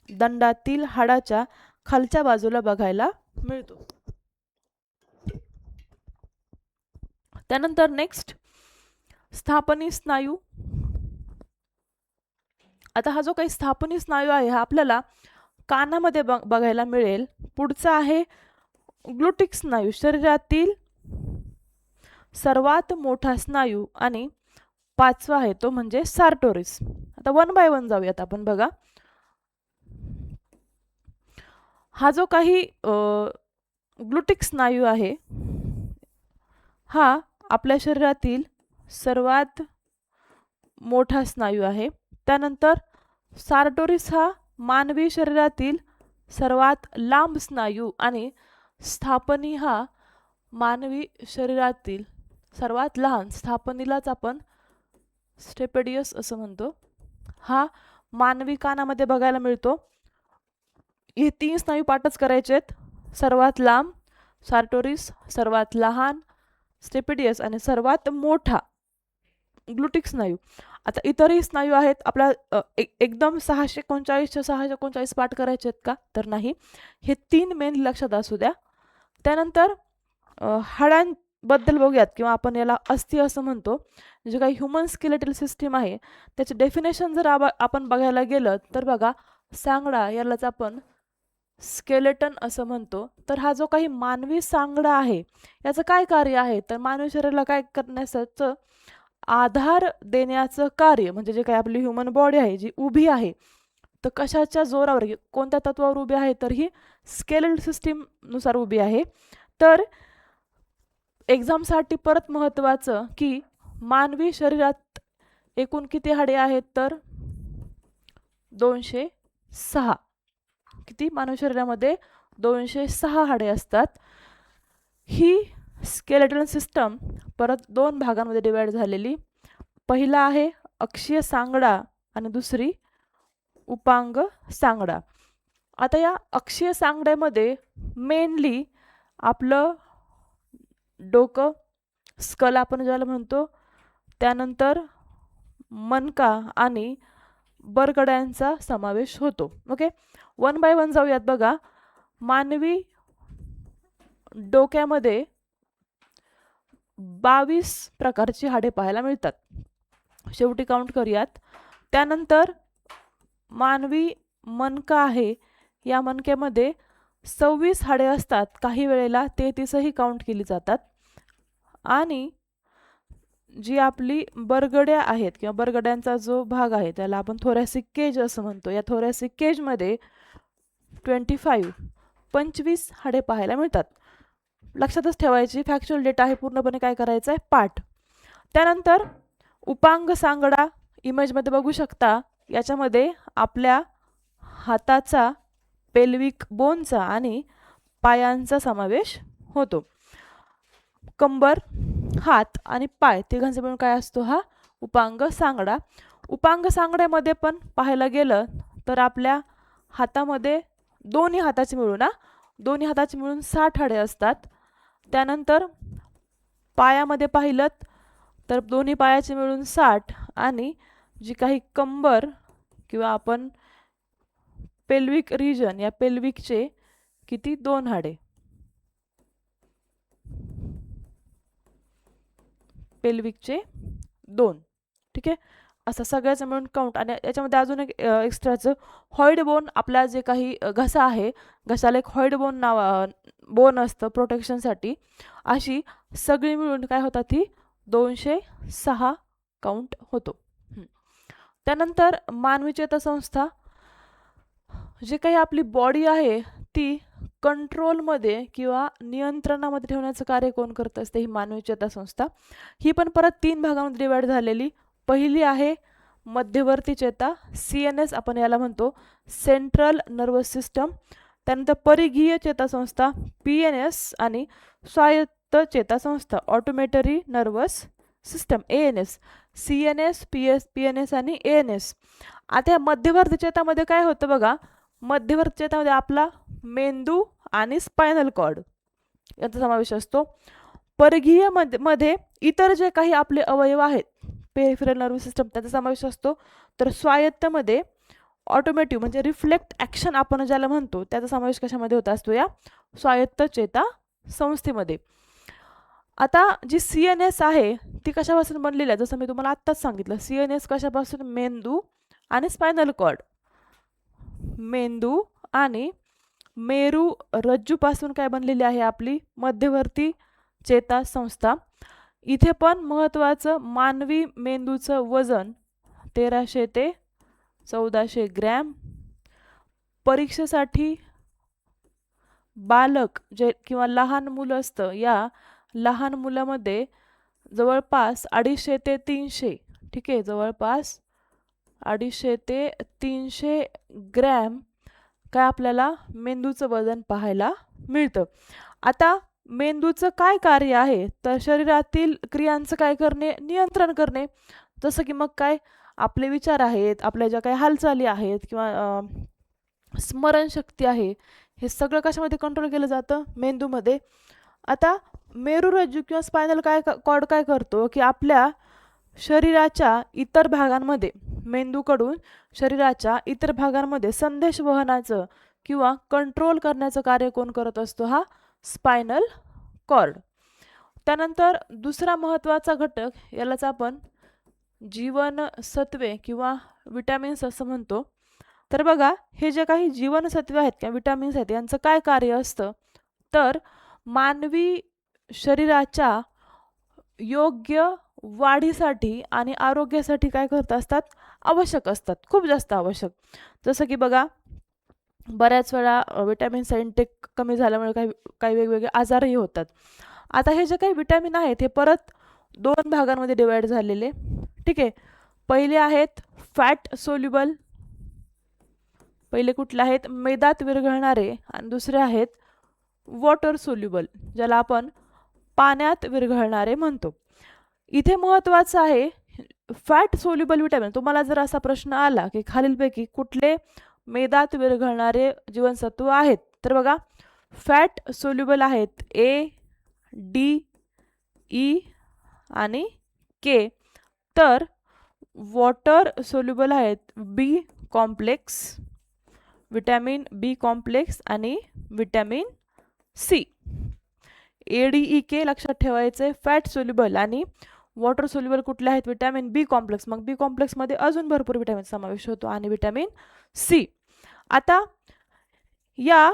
दंडातील हाडाच्या खालच्या बाजूला बघायला मिळतो. त्यानंतर नेक्स्ट स्थापनी स्नायू. आता हा जो काही स्थापनी स्नायू आहे हा आपल्याला कानामध्ये बघायला मिळेल. पुढचा आहे ग्लुटिक स्नायू, शरीरातील सर्वात मोठा स्नायू. आणि 5वा आहे तो म्हणजे सार्टोरिस. आता 1 बाय 1 जाऊयात आपण. बघा, हा जो काही ग्लुटिक स्नायू आहे हा आपल्या शरीरातील सर्वात मोठा स्नायू आहे. त्यानंतर सार्टोरिस हा मानवी शरीरातील सर्वात लांब स्नायू आणि स्थापनी हा मानवी शरीरातील सर्वात लहान स्थापनीलाच आपण स्टेपेडियस असं म्हणतो. हा मानवी कानामध्ये बघायला मिळतो. हे 3 स्नायू पाठच करायचे आहेत. सर्वात लांब सार्टोरिस, सर्वात लहान स्टेपेडियस आणि सर्वात मोठा ग्लुटिक स्नायू. आता इतरही स्नायू आहेत. आपल्या एकदम 639च्या 639 पाठ करायचे आहेत का? तर नाही. हे 3 मेन लक्षात असू द्या. त्यानंतर हाडांबद्दल बघूयात किंवा आपण याला अस्थि असं म्हणतो. जे काही ह्युमन स्केलेटल सिस्टीम आहे त्याचे डेफिनेशन जर आपण बघायला गेलं तर बघा, सांगडा यालाच आपण स्केलेटन असं म्हणतो. तर हा जो काही मानवी सांगडा आहे याचं काय कार्य आहे? तर मानवी शरीराला काय करण्याचं आधार देण्याचं कार्य, म्हणजे जे काही आपली ह्युमन बॉडी आहे जी उभी आहे तर कशाच्या जोरावर, कोणत्या तत्वावर उभी आहे? तर ही स्केलेटल सिस्टीम नुसार उभी आहे. तर एक्झामसाठी परत महत्त्वाचं की मानवी शरीरात एकूण किती हाडे आहेत? तर 206. किती? मानवी शरीरामध्ये 206 हाडे असतात. ही स्केलेटल सिस्टम परत 2 भागांमध्ये डिवाइड झालेली. पहिला आहे अक्षीय सांगडा आणि दुसरी उपांग सांगडा. आता या अक्षीय सांगड्यामध्ये मेनली आपलं डोकं, स्कल आपण ज्याला म्हणतो, त्यानंतर मनका आणि बरगड्यांचा समावेश होतो. ओके, 1 बाय 1 जाऊयात. बघा, मानवी डोक्यामध्ये 22 प्रकारची हाडे पाहायला मिळतात. शेवटी काउंट करूयात. त्यानंतर मानवी मनका आहे, या मनक्यामध्ये 26 हाडे असतात. काही वेळेला 33ही काउंट केली जातात. आणि जी आपली बरगड्या आहेत किंवा बरगड्यांचा जो भाग आहे त्याला आपण थोरॅसिक केज असं म्हणतो. या थोरॅसिक केजमध्ये 25 हाडे पाहायला मिळतात. लक्षातच ठेवायची, फॅक्च्युअल डेटा आहे, पूर्णपणे काय करायचं आहे? पाठ. त्यानंतर उपांग सांगडा इमेजमध्ये बघू शकता. याच्यामध्ये आपल्या हाताचा, पेल्विक बोनचा आणि पायांचा समावेश होतो. कंबर, हात आणि पाय तिघांचा मिळून काय असतो? हा उपांग सांगडा. उपांग सांगड्यामध्ये पण पाहायला गेलं तर आपल्या हातामध्ये दोन्ही हाताचे मिळून 60 हाडे असतात. त्यानंतर पायामध्ये पाहिलं तर दोन्ही पायाचे मिळून 60 आणि जी काही कंबर किंवा आपण पेल्विक रिजन, या पेल्विकचे किती? 2 हाडे. पेल्विकचे 2. ठीक आहे, असं सगळ्याचं मिळून काउंट. आणि याच्यामध्ये अजून एक एक्स्ट्राचं हॉइड बोन, आपला जे काही घसा आहे, घशाला एक हॉइड बोन बोन असतं प्रोटेक्शनसाठी. अशी सगळी मिळून काय होतात? ती 206 काउंट होतो. त्यानंतर मानवी चेतासंस्था, जे काही आपली बॉडी आहे ती कंट्रोलमध्ये किंवा नियंत्रणामध्ये ठेवण्याचं कार्य कोण करत असते? ही मानवी चेतासंस्था. ही पण परत 3 भागांमध्ये डिवाइड झालेली. पहिली आहे मध्यवर्ती चेता, CNS आपण याला म्हणतो, सेंट्रल नर्वस सिस्टम. त्यानंतर परिघीय चेतासंस्था PNS आणि स्वायत्त चेतासंस्था autonomic nervous system ANS. CNS, PNS आणि ANS. आता या मध्यवर्ती चेतामध्ये काय होतं? बघा, मध्यवर्ती चेतामध्ये आपला मेंदू आणि स्पायनल कॉर्ड याचा समावेश असतो. परिघीय मध्ये इतर जे काही आपले अवयव आहेत, पेरिफेरल नर्वस सिस्टम, त्याचा समावेश असतो. तर स्वायत्तमध्ये ऑटोमेटिव्ह म्हणजे रिफ्लेक्ट ॲक्शन आपण ज्याला म्हणतो त्याचा समावेश कशामध्ये होत असतो? या स्वायत्त चेता संस्थेमध्ये. आता जी CNS आहे ती कशापासून बनलेली आहे? जसं मी तुम्हाला आत्ताच सांगितलं, CNS कशापासून? मेंदू आणि स्पायनल कॉर्ड. मेंदू आणि मेरू रज्जूपासून काय बनलेली आहे? आपली मध्यवर्ती चेतासंस्था. इथे पण महत्त्वाचं, मानवी मेंदूचं वजन 1300 ते 1400 ग्रॅम. परीक्षेसाठी बालक जे किंवा लहान मुलं असतं, या लहान मुलामध्ये जवळपास 250 ते 300, ठीक आहे, जवळपास 250 ते 300 ग्रॅम काय आपल्याला मेंदूचं वजन पाहायला मिळतं. आता मेंदूचं काय कार्य आहे, तर शरीरातील क्रियांचं काय करणे, नियंत्रण करणे. जसं की मग काय, आपले विचार आहेत, आपल्या ज्या काही हालचाली आहेत किंवा स्मरणशक्ती आहे, हे सगळं कशामध्ये कंट्रोल केलं जातं, मेंदूमध्ये. आता मेरुरज्जू किंवा स्पायनल कॉर्ड काय करतो, की आपल्या शरीराच्या इतर भागांमध्ये, मेंदूकडून शरीराच्या इतर भागांमध्ये संदेश वहनाचं किंवा कंट्रोल करण्याचं कार्य कोण करत असतो, हा स्पायनल कॉर्ड. त्यानंतर दुसरा महत्त्वाचा घटक, यालाच आपण जीवनसत्वे किंवा विटॅमिन्स असं म्हणतो. तर बघा, हे जे काही जीवनसत्वे आहेत किंवा विटॅमिन्स आहेत, यांचं काय कार्य असतं, तर मानवी शरीराच्या योग्य वाढीसाठी आणि आरोग्यासाठी काय करत असतात, आवश्यक असतात, खूप जास्त आवश्यक. जसं की बघा, बऱ्याच वेळा विटॅमिनचा इंटेक कमी झाल्यामुळे काही काही वेगवेगळे आजारही होतात. आता हे जे काही विटॅमिन आहेत, हे परत 2 भागांमध्ये डिवाइड झालेले. ठीक आहे, पहिले आहेत फॅट सोल्युबल, पहिले कुठले आहेत, मेदात विरघळणारे, आणि दुसरे आहेत वॉटर सोल्युबल, ज्याला आपण पाण्यात विरघळणारे म्हणतो. इथे महत्त्वाचं आहे फॅट सोल्युबल विटॅमिन. तुम्हाला जर असा प्रश्न आला की खालीलपैकी कुठले मेदात विरघळणारे जीवनसत्व आहेत, तर बघा, फॅट सोल्युबल आहेत ए, डी, ई आणि के. तर वॉटर सोल्युबल आहेत बी कॉम्प्लेक्स, विटॅमिन बी कॉम्प्लेक्स आणि विटॅमिन सी. ADEK लक्षात ठेवायचे, फॅट सोल्युबल. आणि वॉटर सोल्युबल कुठले आहेत, विटॅमिन बी कॉम्प्लेक्स. मग बी कॉम्प्लेक्समध्ये अजून भरपूर विटॅमिन समावेश होतो, आणि विटॅमिन सी. आता या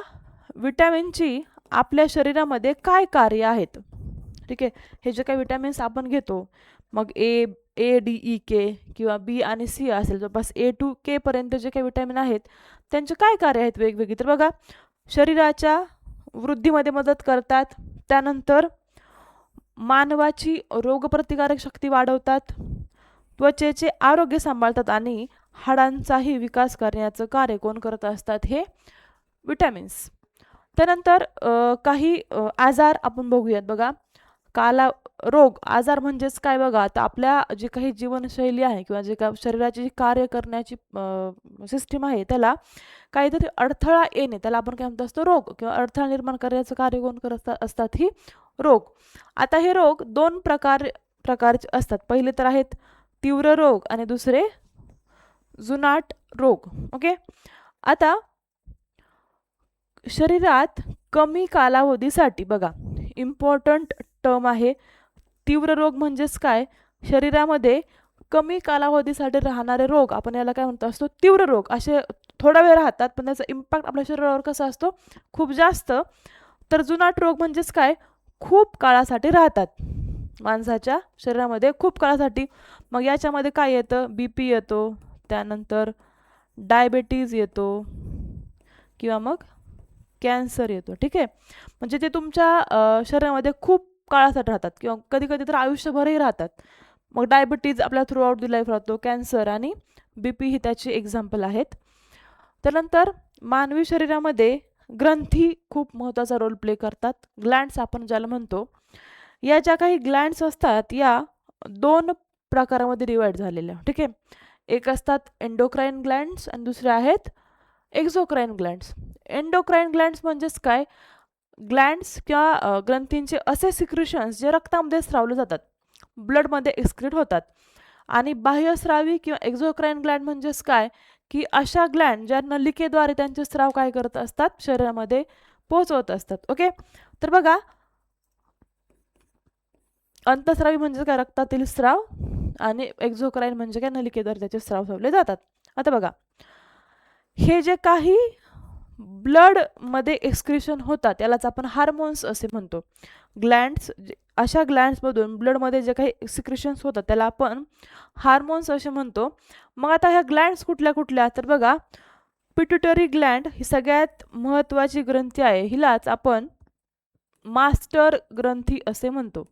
विटॅमिनची आपल्या शरीरामध्ये काय कार्य आहेत, ठीक आहे. हे जे काही विटॅमिन्स आपण घेतो, मग ADEK किंवा बी आणि सी असेल, जवळपास A to K पर्यंत जे काही विटॅमिन आहेत, त्यांचे काय कार्य आहेत वेगवेगळी. तर बघा, शरीराच्या वृद्धीमध्ये मदत करतात, त्यानंतर मानवाची रोगप्रतिकारक शक्ती वाढवतात, त्वचेचे आरोग्य सांभाळतात, आणि हाडांचाही विकास करण्याचं कार्य कोण करत असतात, हे विटॅमिन्स. त्यानंतर काही आजार आपण बघूयात. बघा, काला रोग, आजार म्हणजेच काय बघा, आता आपल्या जी काही जीवनशैली आहे किंवा जे काही शरीराची कार्य करण्याची सिस्टीम आहे, त्याला काहीतरी अडथळा येणे, त्याला आपण काय म्हणतो असतो, रोग, किंवा अडथळा निर्माण करण्याचं कार्य कोण करत असतात, ही रोग. आता हे रोग 2 प्रकारचे असतात. पहिले तर आहेत तीव्र रोग, आणि दुसरे जुनाट रोग. ओके. आता शरीरात कमी कालावधीसाठी, बघा, इम्पॉर्टंट टर्म आहे, तीव्र रोग म्हणजेच काय, शरीरामध्ये कमी कालावधीसाठी राहणारे रोग, आपण याला काय म्हणतो असतो, तीव्र रोग. असे थोडा वेळ राहतात, पण त्याचा इम्पॅक्ट आपल्या शरीरावर कसा असतो, खूप जास्त. तर जुनाट रोग म्हणजेच काय, खूप काळासाठी राहतात माणसाच्या शरीरामध्ये, खूप काळासाठी. मग याच्यामध्ये काय येतं, BP येतो, त्यानंतर डायबेटीज येतो, किंवा मग कॅन्सर येतो. ठीक आहे, म्हणजे ते तुमच्या शरीरामध्ये खूप काळासाठी राहतात, किंवा कधी कधी तर आयुष्यभरही राहतात. मग डायबिटीज आपल्या थ्रू आउट दी लाईफ राहतो, कॅन्सर आणि BP ही त्याची एक्झाम्पल आहेत. त्यानंतर मानवी शरीरामध्ये ग्रंथी खूप महत्त्वाचा रोल प्ले करतात, ग्लँड्स आपण ज्याला म्हणतो. या ज्या काही ग्लँड्स असतात, या 2 प्रकारामध्ये डिवाइड झालेल्या. ठीक आहे, एक असतात एंडोक्राइन ग्लँड्स, आणि दुसरे आहेत एक्झोक्राइन ग्लँड्स. एंडोक्राइन ग्लँड्स म्हणजेच काय, ग्लँड्स किंवा ग्रंथींचे असे सिक्रिशन्स जे रक्तामध्ये स्रावले जातात, ब्लडमध्ये एक्सक्रीट होतात. आणि बाह्यस्रावी किंवा एक्झोक्राइन ग्लँड म्हणजेच काय, की अशा ग्लँड ज्या नलिकेद्वारे त्यांचे स्राव काय करत असतात, शरीरामध्ये पोहोचवत असतात. ओके. तर बघा, अंतस्रावी म्हणजे काय, रक्तातील स्राव, आणि एक्झोक्राइन म्हणजे काय, नलिकेद्वारे त्याचे स्राव सोडले जातात. आता बघा, हे जे काही ब्लड मध्ये एक्सक्रिशन होतात, यालाच आपण हार्मोन्स असे म्हणतो. ग्लँड्स, अशा ग्लँड्समधून ब्लडमध्ये जे काही एक्सक्रिशन्स होतात, त्याला आपण हार्मोन्स असे म्हणतो. मग आता ह्या ग्लँड्स कुठल्या कुठल्या, तर बघा, पिट्युटरी ग्लँड ही सगळ्यात महत्त्वाची ग्रंथी आहे, हिलाच आपण मास्टर ग्रंथी असे म्हणतो.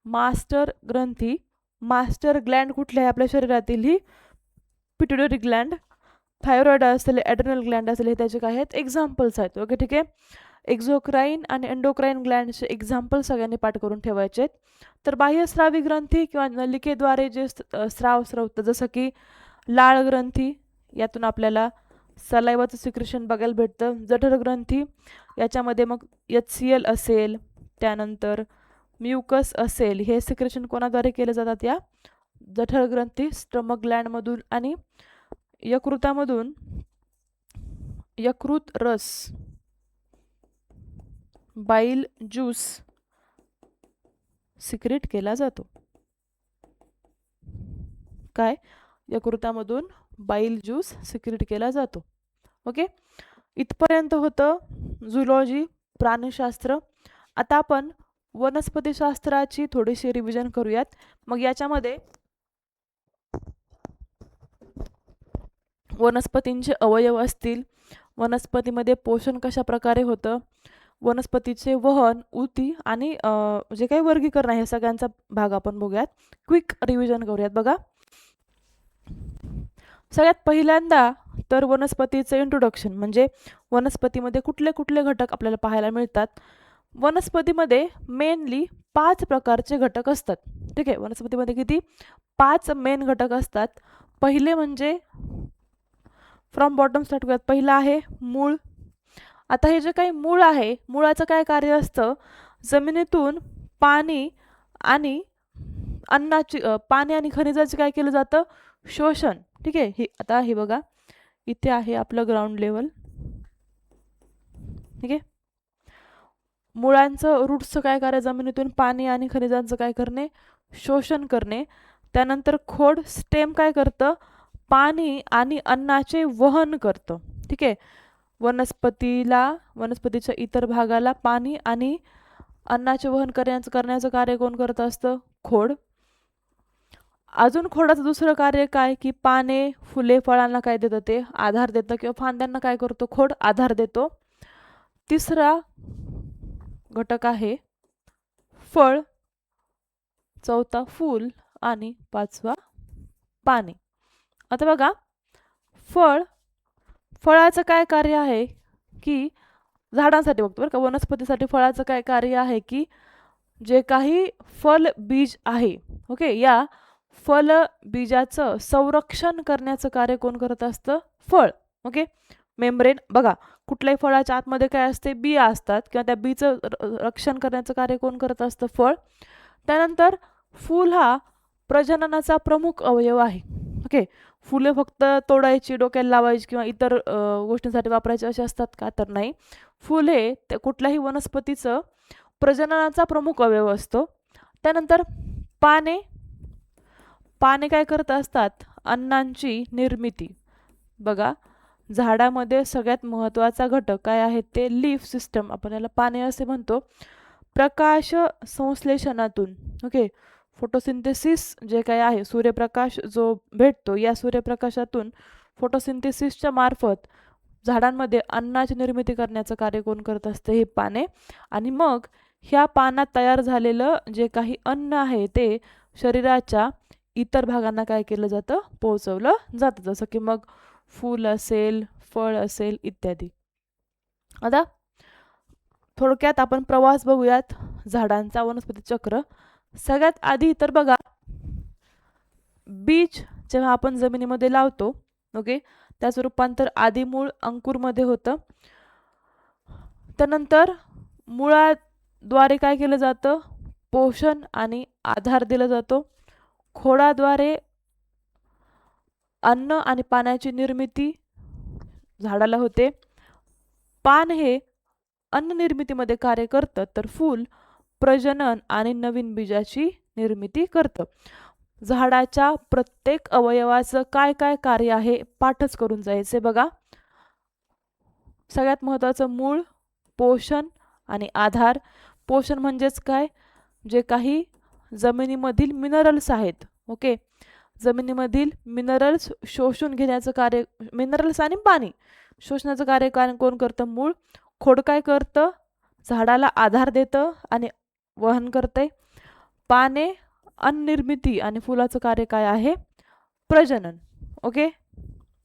मास्टर ग्रंथी, मास्टर ग्लँड कुठली आहे आपल्या शरीरातील, ही पिट्युटरी ग्लँड थायरॉइड असेल, ॲड्रिनल ग्लँड असेल, हे त्याचे काय आहेत एक्झाम्पल्स आहेत. ओके, ठीक आहे. एक्झोक्राईन आणि एंडोक्राईन ग्लँडचे एक्झाम्पल सगळ्यांनी पाठ करून ठेवायचे आहेत. तर बाह्यस्रावी ग्रंथी किंवा नलिकेद्वारे जे स्राव स्रवतं, जसं की लाळ ग्रंथी, यातून आपल्याला सलायवाचं सिक्रेशन बघायला भेटतं. जठर ग्रंथी, याच्यामध्ये मग HCl असेल, त्यानंतर म्युकस असेल, हे सिक्रेशन कोणाद्वारे केले जातात? या जठर ग्रंथी, स्टमक ग्लँडमधून आणि यकृतामधून यकृत रस, बाईल ज्यूस सिक्रेट केला जातो. काय? यकृतामधून बाईल ज्यूस सिक्रेट केला जातो. ओके, इथपर्यंत होतं झुलॉजी, प्राणीशास्त्र. आता आपण वनस्पतीशास्त्राची थोडीशी रिव्हिजन करूयात. मग याच्यामध्ये वनस्पतींचे अवयव असतील, वनस्पतीमध्ये पोषण कशा प्रकारे होतं, वनस्पतीचे वहन, ऊती आणि जे काही वर्गीकरण आहे, हे सगळ्यांचा भाग आपण बघूयात. क्विक रिव्हिजन करूयात. बघा, सगळ्यात पहिल्यांदा तर वनस्पतीचं इंट्रोडक्शन, म्हणजे वनस्पतीमध्ये कुठले कुठले घटक आपल्याला पाहायला मिळतात. वनस्पतीमध्ये मेनली 5 प्रकारचे घटक असतात. ठीक आहे, वनस्पतीमध्ये किती? 5 मेन घटक असतात. पहिले म्हणजे फ्रॉम बॉटम स्टार्ट करूयात. पहिलं आहे मूळ. आता हे जे काही मूळ आहे, मुळाचं काय कार्य असतं? जमिनीतून पाणी आणि पाणी आणि खनिजाचं काय केलं जातं? शोषण. ठीक आहे, हे आता हे बघा, इथे आहे आपलं ग्राउंड लेवल. ठीक आहे, मुळांचं, रूट्सचं काय कार्य? जमिनीतून पाणी आणि खनिजांचं काय करणे? शोषण करणे. त्यानंतर खोड, स्टेम काय करतं? पाणी आणि अन्नाचे वहन करतं. ठीक आहे, वनस्पतीच्या इतर भागाला पाणी आणि अन्नाचे वहन करण्याचं कार्य कोण करत असतं? खोड. अजून खोडाचं दुसरं कार्य काय? की पाने, फुले, फळांना काय देतं? ते आधार देतं, किंवा फांद्यांना काय करतो? खोड आधार देतो. तिसरा घटक आहे फळ, चौथा फूल आणि पाचवा पाने. आता बघा, फळाचं काय कार्य आहे? की झाडांसाठी बघतो बरं का, वनस्पतीसाठी फळाचं काय कार्य आहे? की जे काही फल बीज आहे, ओके, या फल बीजाचं संरक्षण करण्याचं कार्य कोण करत असतं? फळ. Okay, membrane. बघा, कुठल्याही फळाच्या आतमध्ये काय असते? बिया असतात, किंवा त्या बीचं रक्षण करण्याचं कार्य कोण करत असतं? फळ. त्यानंतर फूल हा प्रजननाचा प्रमुख अवयव आहे. ओके, फुले फक्त तोडायची, डोक्याला लावायची किंवा इतर गोष्टींसाठी वापरायची असे असतात का? तर नाही. फूल हे कुठल्याही वनस्पतीचं प्रजननाचा प्रमुख अवयव असतो. त्यानंतर पाने काय करत असतात? अन्नांची निर्मिती. बघा, झाडामध्ये सगळ्यात महत्त्वाचा घटक काय आहे? ते लीफ सिस्टम, आपण याला पाने असे म्हणतो. प्रकाश संश्लेषणातून, ओके, फोटोसिंथेसिस जे काय आहे, सूर्यप्रकाश जो भेटतो, या सूर्यप्रकाशातून फोटोसिंथेसिसच्या मार्फत झाडांमध्ये अन्नाची निर्मिती करण्याचं कार्य कोण करत असते? हे पाने. आणि मग ह्या पानात तयार झालेलं जे काही अन्न आहे, ते शरीराच्या इतर भागांना काय केलं जातं? पोहोचवलं जातं, जसं की मग फूल असेल, फळ असेल, इत्यादी. आता थोडक्यात आपण प्रवास बघूयात झाडांचा, वनस्पती चक्र. सगळ्यात आधी तर बघा, बीज जेव्हा आपण जमिनीमध्ये लावतो, ओके, त्याचं रूपांतर आधी मूळ अंकुरमध्ये होतं. त्यानंतर मुळाद्वारे काय केलं जातं? पोषण आणि आधार दिला जातो. खोडाद्वारे अन्न आणि पाण्याची निर्मिती झाडाला होते. पान हे अन्न निर्मितीमध्ये कार्य करतं, तर फूल प्रजनन आणि नवीन बीजाची निर्मिती करतं. झाडाच्या प्रत्येक अवयवाचं काय काय कार्य आहे पाठच करून जायचे. बघा, सगळ्यात महत्त्वाचं मूळ, पोषण आणि आधार. पोषण म्हणजेच काय? जे काही जमिनीमधील मिनरल्स आहेत, ओके, जमिनीमधील मिनरल्स शोषून घेण्याचं कार्य, मिनरल्स आणि पाणी शोषण्याचं कार्य कोण करतं? मूळ. खोड काय करतं? झाडाला आधार देतं आणि वहन करते. पाने अन्न निर्मिती आणि फुलाचं कार्य काय आहे? प्रजनन. ओके,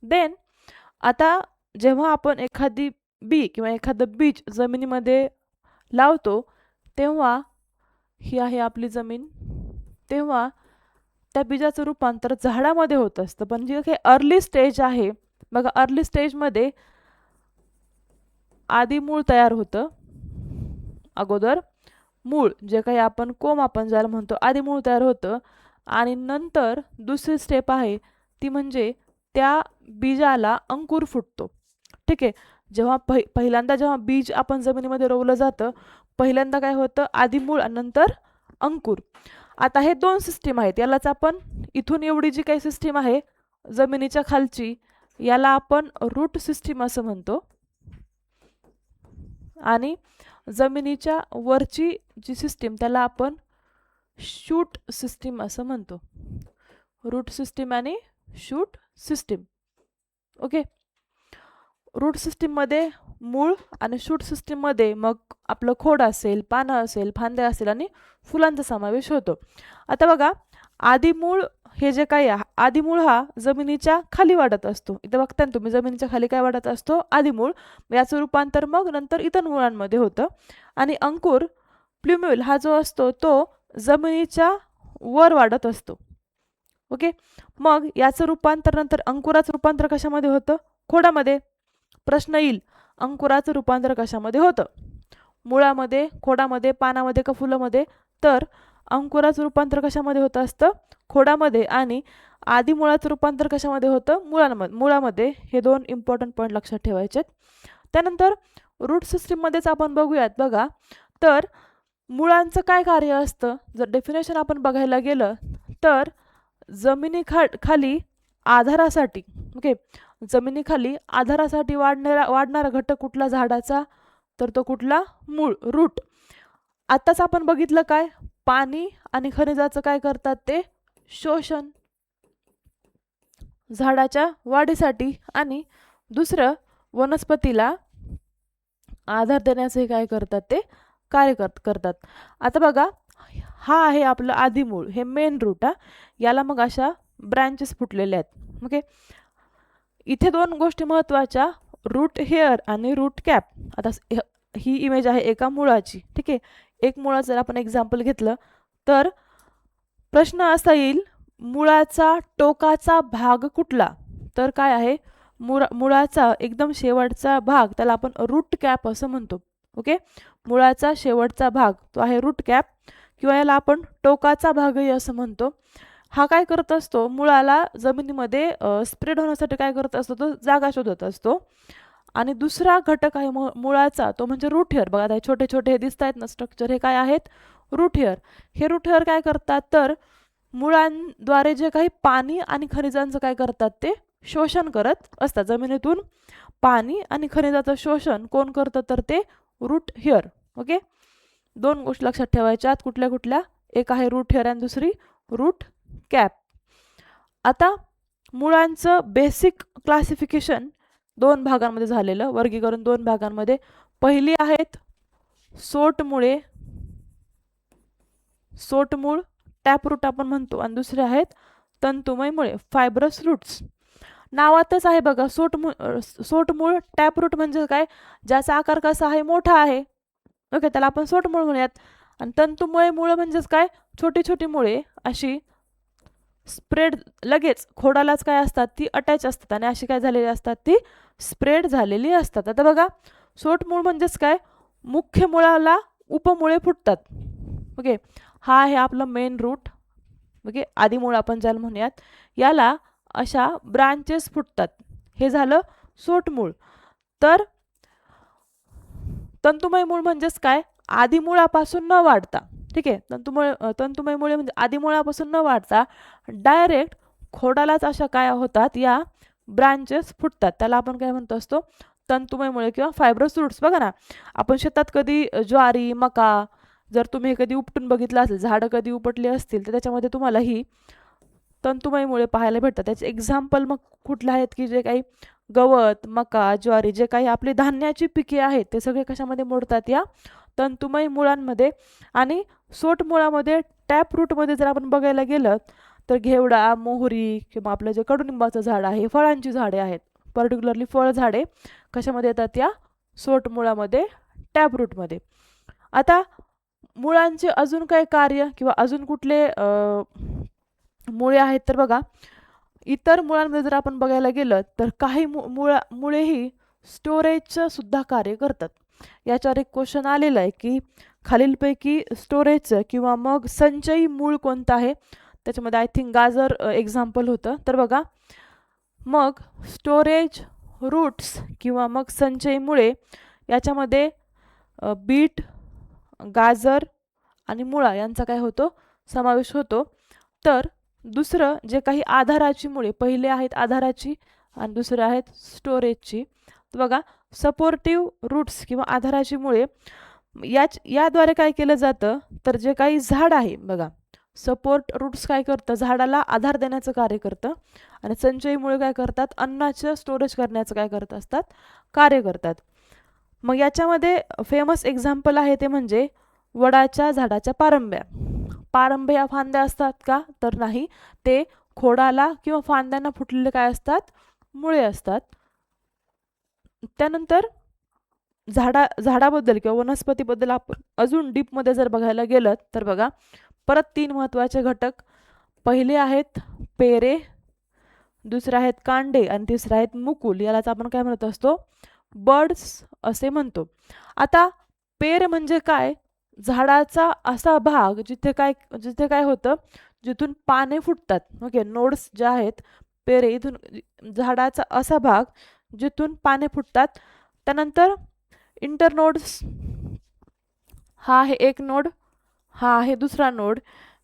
देन आता जेव्हा आपण एखादी बी किंवा एखादं बीज जमिनीमध्ये लावतो तेव्हा ही आहे आपली जमीन, तेव्हा त्या बीजाचं रूपांतर झाडामध्ये होत असतं. पण जे काही अर्ली स्टेज आहे बघा, अर्ली स्टेजमध्ये आधी मूळ तयार होतं. अगोदर मूळ जे काही आपण कोंब आपण ज्याला म्हणतो आधी मूळ तयार होतं, आणि नंतर दुसरी स्टेप आहे ती म्हणजे त्या बीजाला अंकुर फुटतो. ठीक आहे. जेव्हा पहिल्यांदा जेव्हा बीज आपण जमिनीमध्ये रोवलं जातं, पहिल्यांदा काय होतं, आधी मूळ आणि नंतर अंकुर. आता हे दोन सिस्टीम आहेत. यालाच आपण इथून एवढी जी काही सिस्टीम आहे जमिनीच्या खालची, याला आपण रूट सिस्टीम असं म्हणतो, आणि जमिनीच्या वरची जी सिस्टीम त्याला आपण शूट सिस्टीम असं म्हणतो. रूट सिस्टीम आणि शूट सिस्टीम. ओके. रूट सिस्टीममध्ये मूळ आणि शूट सिस्टीममध्ये मग आपलं खोड असेल, पानं असेल, फांद्या असेल आणि फुलांचा समावेश होतो. आता बघा, आदिमूळ हे जे काही आदिमूळ हा जमिनीच्या खाली वाढत असतो. इथं बघता ना तुम्ही, जमिनीच्या खाली काय वाढत असतो, आदिमूळ. याचं रूपांतर मग नंतर इतर मुळांमध्ये होतं. आणि अंकुर प्ल्युम्युल हा जो असतो तो जमिनीच्या वर वाढत असतो. ओके. मग याचं रूपांतर नंतर अंकुराचं रूपांतर कशामध्ये होतं, खोडामध्ये. प्रश्न येईल, अंकुराचं रूपांतर कशामध्ये होतं, मुळामध्ये, खोडामध्ये, पानामध्ये का फुलामध्ये? तर अंकुराचं रूपांतर कशामध्ये होत असतं, खोडामध्ये. आणि आदिमुळाचं रूपांतर कशामध्ये होतं, मुळामध्ये. हे दोन इम्पॉर्टंट पॉईंट लक्षात ठेवायचे. त्यानंतर रूट सिस्टीममध्येच आपण बघूयात. बघा, तर मुळांचं काय कार्य असतं, जर डेफिनेशन आपण बघायला गेलं तर खाली आधारासाठी, ओके, जमिनीखाली आधारासाठी वाढणारा घटक कुठला झाडाचा, तर तो कुठला, मूळ, रूट. आताच आपण बघितलं काय, पाणी आणि खनिजाचं काय करतात ते शोषण झाडाच्या वाढीसाठी, आणि दुसरं वनस्पतीला आधार देण्याचे काय करतात ते कार्य करतात. आता बघा, हा आहे आपलं आदिमूळ, हे मेन रूट. याला मग अशा ब्रँचेस फुटलेले आहेत. ओके. इथे दोन गोष्टी महत्त्वाच्या, रूट हेअर आणि रूट कॅप. आता ही इमेज आहे एका मुळाची. ठीक आहे. एक मुळाचं जर आपण एक्झाम्पल घेतलं तर प्रश्न असा येईल, मुळाचा टोकाचा भाग कुठला? तर काय आहे, मुळाचा एकदम शेवटचा भाग त्याला आपण रूट कॅप असं म्हणतो. ओके. मुळाचा शेवटचा भाग तो आहे रूट कॅप, किंवा याला आपण टोकाचा भागही असं म्हणतो. हा काय करत असतो, मुळाला जमिनीमध्ये स्प्रेड होण्यासाठी काय करत असतो, तो जागा शोधत असतो. आणि दुसरा घटक आहे मुळाचा, तो म्हणजे रूट हेअर. बघा, हे छोटे छोटे हे दिसत आहेत ना स्ट्रक्चर, हे काय आहेत, रूट हेअर. हे रूट हेअर काय करतात, तर मुळांद्वारे जे काही पाणी आणि खनिजांचं काय करतात ते शोषण करत असतात. जमिनीतून पाणी आणि खनिजाचं शोषण कोण करतं, तर ते रूट हेअर. ओके. दोन गोष्टी लक्षात ठेवायच्या, कुठल्या कुठल्या, एक आहे रूट हेअर आणि दुसरी रूट कॅप. आता मुळांचं बेसिक क्लासिफिकेशन दोन भागांमध्ये झालेलं, वर्गीकरण दोन भागांमध्ये. पहिली आहेत सोटमुळे, सोटमूळ, टॅपरूट आपण म्हणतो, आणि दुसरे आहेत तंतुमय मुळे, फायब्रस रूट्स. नावातच आहे बघा, सोटमूळ, टॅपरूट म्हणजे काय, ज्याचा आकार कसा आहे, मोठा आहे. ओके, त्याला आपण सोटमूळ म्हणूयात. आणि तंतुमय मुळ म्हणजेच काय, छोटी छोटी मुळे अशी स्प्रेड लगेच खोडालाच काय असतात, ती अटॅच असतात आणि अशी काय झालेली असतात, ती स्प्रेड झालेली असतात. आता बघा, सोटमूळ म्हणजेच काय, मुख्य मुळाला उपमुळे फुटतात. ओके. हा आहे आपलं मेन रूट. ओके. आदिमूळ आपण ज्याला म्हणूयात, याला अशा ब्रांचेस फुटतात. हे झालं सोटमूळ. तर तंतुमय मूळ म्हणजेच काय, आदिमुळापासून न वाढता, ठीक आहे, तंतुमय मुळे म्हणजे आदिमुळापासून न वाढता डायरेक्ट खोडालाच अशा काय होतात, या ब्रांचेस फुटतात. त्याला आपण काय म्हणतो असतो, तंतुमय मुळे किंवा फायब्रस रूट्स. बघा ना, आपण शेतात कधी ज्वारी, मका जर तुम्ही कधी उपटून बघितलं असेल, झाडं कधी उपटली असतील, तर त्याच्यामध्ये तुम्हाला ही तंतुमय मुळे पाहायला भेटतात. त्याचे एक्झाम्पल मग कुठले आहेत, की जे काही गवत, मका, ज्वारी, जे काही आपली धान्याची पिके आहेत, ते सगळे कशामध्ये मोडतात, या तंतुमय मुळांमध्ये. आणि सोट मुळामध्ये, टॅप रूटमध्ये जर आपण बघायला गेलं तर घेवडा, मोहरी, किंवा आपलं जे कडुनिंबाचं झाड आहे, फळांची झाडे आहेत. पर्टिक्युलरली फळझाडे कशामध्ये येतात? या सोट मुळामध्ये, टॅप रूटमध्ये. आता मुळांचे अजून काय कार्य किंवा अजून कुठले मुळे आहेत तर बघा, इतर मुळांमध्ये जर आपण बघायला गेलं तर काही मुळेही स्टोरेजचं सुद्धा कार्य करतात. याच्यावर एक क्वेश्चन आलेला आहे की खालीलपैकी स्टोरेजचं किंवा मग संचयी मूळ कोणतं आहे? त्याच्यामध्ये आय थिंक गाजर एक्झाम्पल होतं. तर बघा, मग स्टोरेज रूट्स किंवा मग संचयी मुळे याच्यामध्ये बीट, गाजर आणि मुळा यांचा काय होतो? समावेश होतो. तर दुसरं जे काही आधाराची मुळे, पहिले आहेत आधाराची आणि दुसरे आहेत स्टोरेजची. तर बघा, सपोर्टिव्ह रूट्स किंवा आधाराची मुळे याद्वारे काय केलं जातं? तर जे काही झाड आहे बघा, सपोर्ट रूट्स काय करतं? झाडाला आधार देण्याचं कार्य करतं. आणि संचयी मुळे काय करतात? अन्नाचं स्टोरेज करण्याचं काय करत असतात? कार्य करतात. मग याच्यामध्ये फेमस एक्झाम्पल आहे ते म्हणजे वडाच्या झाडाच्या पारंब्या. पारंब्या फांद्या असतात का? तर नाही, ते खोडाला किंवा फांद्यांना फुटलेले काय असतात? मुळे असतात. त्यानंतर झाडाबद्दल किंवा वनस्पतीबद्दल आपण अजून डीपमध्ये जर बघायला गेलं तर बघा, परत 3 महत्त्वाचे घटक. पहिले आहेत पेरे, दुसरे आहेत कांडे आणि तिसरे आहेत मुकुल. यालाच आपण काय म्हणत असतो? बर्ड्स असे म्हणतो. आता पेर म्हणजे काय? झाडाचा असा भाग जिथे काय होतं? जिथून पाने फुटतात. ओके, नोड्स जे आहेत पेरे, इथून झाडाचा असा भाग जिथून पाने फुटतात. त्यानंतर इंटरनोड्स, हा आहे एक नोड, हा आहे दुसरा नोड.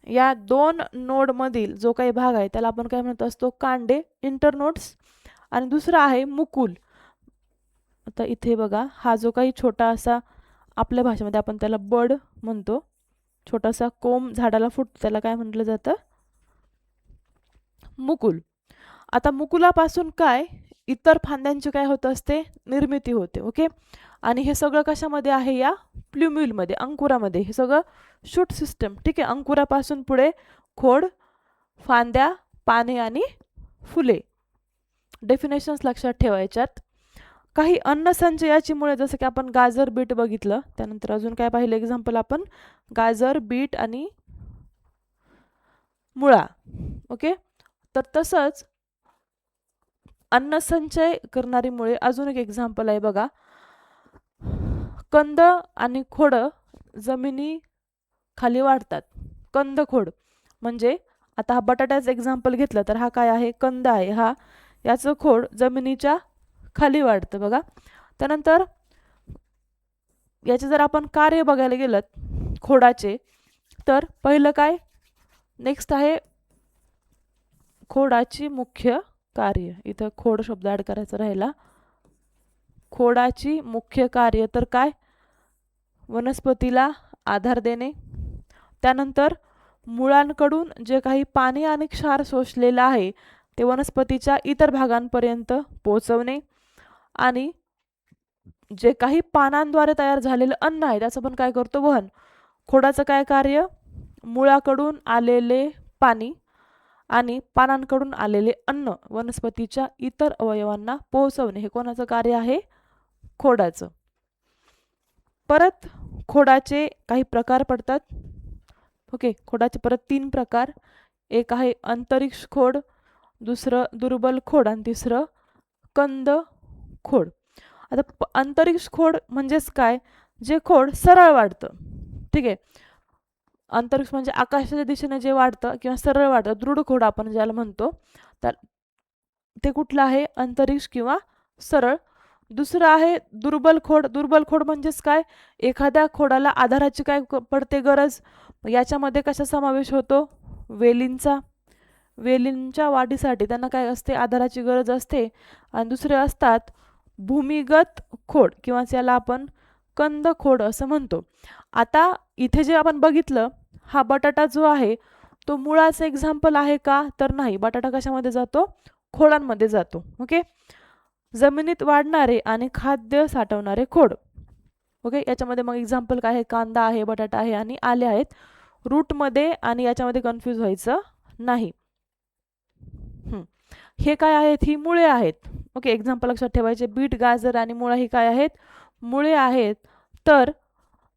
या दोन नोडमधील जो काही भाग आहे त्याला आपण काय म्हणत असतो? कांडे, इंटरनोड्स. आणि दुसरा आहे मुकुल. आता इथे बघा, हा जो काही छोटा असा, आपल्या भाषेमध्ये आपण त्याला बड म्हणतो, छोटासा कोंब झाडाला फुटतो, त्याला काय म्हटलं जातं? मुकुल. आता मुकुलापासून काय इतर फांद्यांची काय होत असते? निर्मिती होते. ओके, आणि हे सगळं कशामध्ये आहे? या प्ल्युम्युलमध्ये, अंकुरामध्ये. हे सगळं शूट सिस्टम. ठीक आहे, अंकुरापासून पुढे खोड, फांद्या, पाने आणि फुले. डेफिनेशन्स लक्षात ठेवायच्यात. काही अन्नसंचयाची मुळे, जसं की आपण गाजर, बीट बघितलं. त्यानंतर अजून काय पाहिलं एक्झाम्पल आपण? गाजर, बीट आणि मुळा. ओके, तर तसंच अन्नसंचय करणारी मुळे अजून एक एक्झाम्पल आहे बघा, कंद आणि खोड जमिनी खाली वाढतात. कंद खोड म्हणजे, आता हा बटाट्याचं एक्झाम्पल घेतलं तर हा काय आहे? कंद आहे. हा, याचं खोड जमिनीच्या खाली वाढतं बघा. त्यानंतर याचे जर आपण कार्य बघायला गेलं खोडाचे, तर पहिलं काय? नेक्स्ट आहे खोडाची मुख्य कार्य. इथं खोड शब्द ॲड करायचा राहिला. खोडाची मुख्य कार्य तर काय? वनस्पतीला आधार देणे. त्यानंतर मुळांकडून जे काही पाणी आणि क्षार शोषलेलं आहे ते वनस्पतीच्या इतर भागांपर्यंत पोहोचवणे. आणि जे काही पानांद्वारे तयार झालेलं अन्न आहे त्याचं पण काय करतो? वहन. खोडाचं काय कार्य? मुळाकडून आलेले पाणी आणि पानांकडून आलेले अन्न वनस्पतीच्या इतर अवयवांना पोहोचवणे, हे कोणाचं कार्य आहे? खोडाचं. परत खोडाचे काही प्रकार पडतात. ओके, खोडाचे परत 3 प्रकार. एक आहे अंतरिक्ष खोड, दुसरं दुर्बल खोड आणि तिसरं कंद खोड. आता अंतरिक्ष खोड म्हणजेच काय? जे खोड सरळ वाढतं. ठीक आहे, अंतरिक्ष म्हणजे आकाशाच्या दिशेने जे वाढतं किंवा सरळ वाढतं, दृढ खोड आपण ज्याला म्हणतो, तर ते कुठलं आहे? अंतरिक्ष किंवा सरळ. दुसरं आहे दुर्बल खोड. दुर्बल खोड म्हणजेच काय? एखाद्या खोडाला आधाराची काय पडते? गरज. याच्यामध्ये कशा समावेश होतो? वेलींचा. वेलींच्या वाढीसाठी त्यांना काय असते? आधाराची गरज असते. आणि दुसरे असतात भूमिगत खोड किंवा त्याला आपण कंद खोड असं म्हणतो. आता इथे जे आपण बघितलं, हा बटाटा जो आहे तो मुळाचं एक्झाम्पल आहे का? तर नाही. बटाटा कशामध्ये जातो? खोडांमध्ये जातो. ओके, जमिनीत वाढणारे आणि खाद्य साठवणारे खोड. ओके, याच्यामध्ये मग एक्झाम्पल काय आहे? कांदा आहे, बटाटा आहे आणि आले आहेत. रूटमध्ये आणि याच्यामध्ये कन्फ्यूज व्हायचं नाही. हे काय आहेत? ही मुळे आहेत. ओके, एक्झाम्पल लक्षात ठेवायचे. बीट, गाजर आणि मुळा ही काय आहेत? मुळे आहेत. तर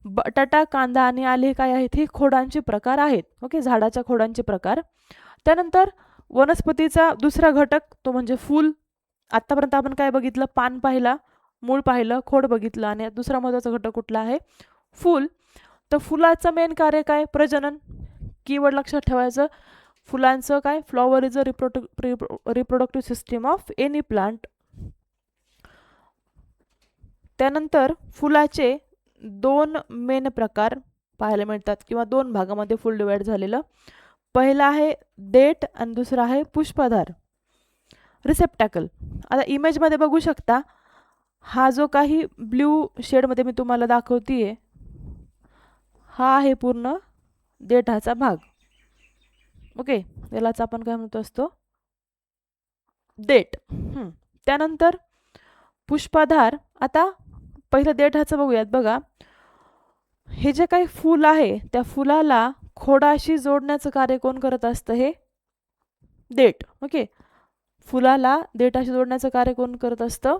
बटाटा, कांदा आणि आले हे काय आहेत? ही खोडांचे प्रकार आहेत. ओके, झाडाच्या खोडांचे प्रकार. त्यानंतर वनस्पतीचा दुसरा घटक तो म्हणजे फूल. आतापर्यंत आपण काय बघितलं? पान पाहिला, मूळ पाहिलं, खोड बघितलं आणि दुसरा महत्त्वाचा घटक कुठला आहे? फूल. तर फुलाचं मेन कार्य काय? प्रजनन. कीवर्ड लक्षात ठेवायचं. फुलांचं काय? Flower is a reproductive system of any plant. त्यानंतर फुलाचे दोन मेन प्रकार पाहायला मिळतात किंवा दोन भागामध्ये फुल डिवाइड झालेलं. पहिला आहे देठ आणि दुसरा आहे पुष्पधार, रिसेप्टॅकल. आता इमेजमध्ये बघू शकता, हा जो काही ब्ल्यू शेडमध्ये मी तुम्हाला दाखवतीये हा आहे पूर्ण देठाचा भाग. ओके, यालाच आपण काय म्हणतो असतो? देठ. त्यानंतर पुष्पधार. आता पहिलं देठाचं बघूयात. बघा, हे जे काही फूल आहे त्या फुलाला खोडाशी जोडण्याचं कार्य कोण करत असतं? हे देठ. ओके, फुलाला देठाशी जोडण्याचं कार्य कोण करत असतं?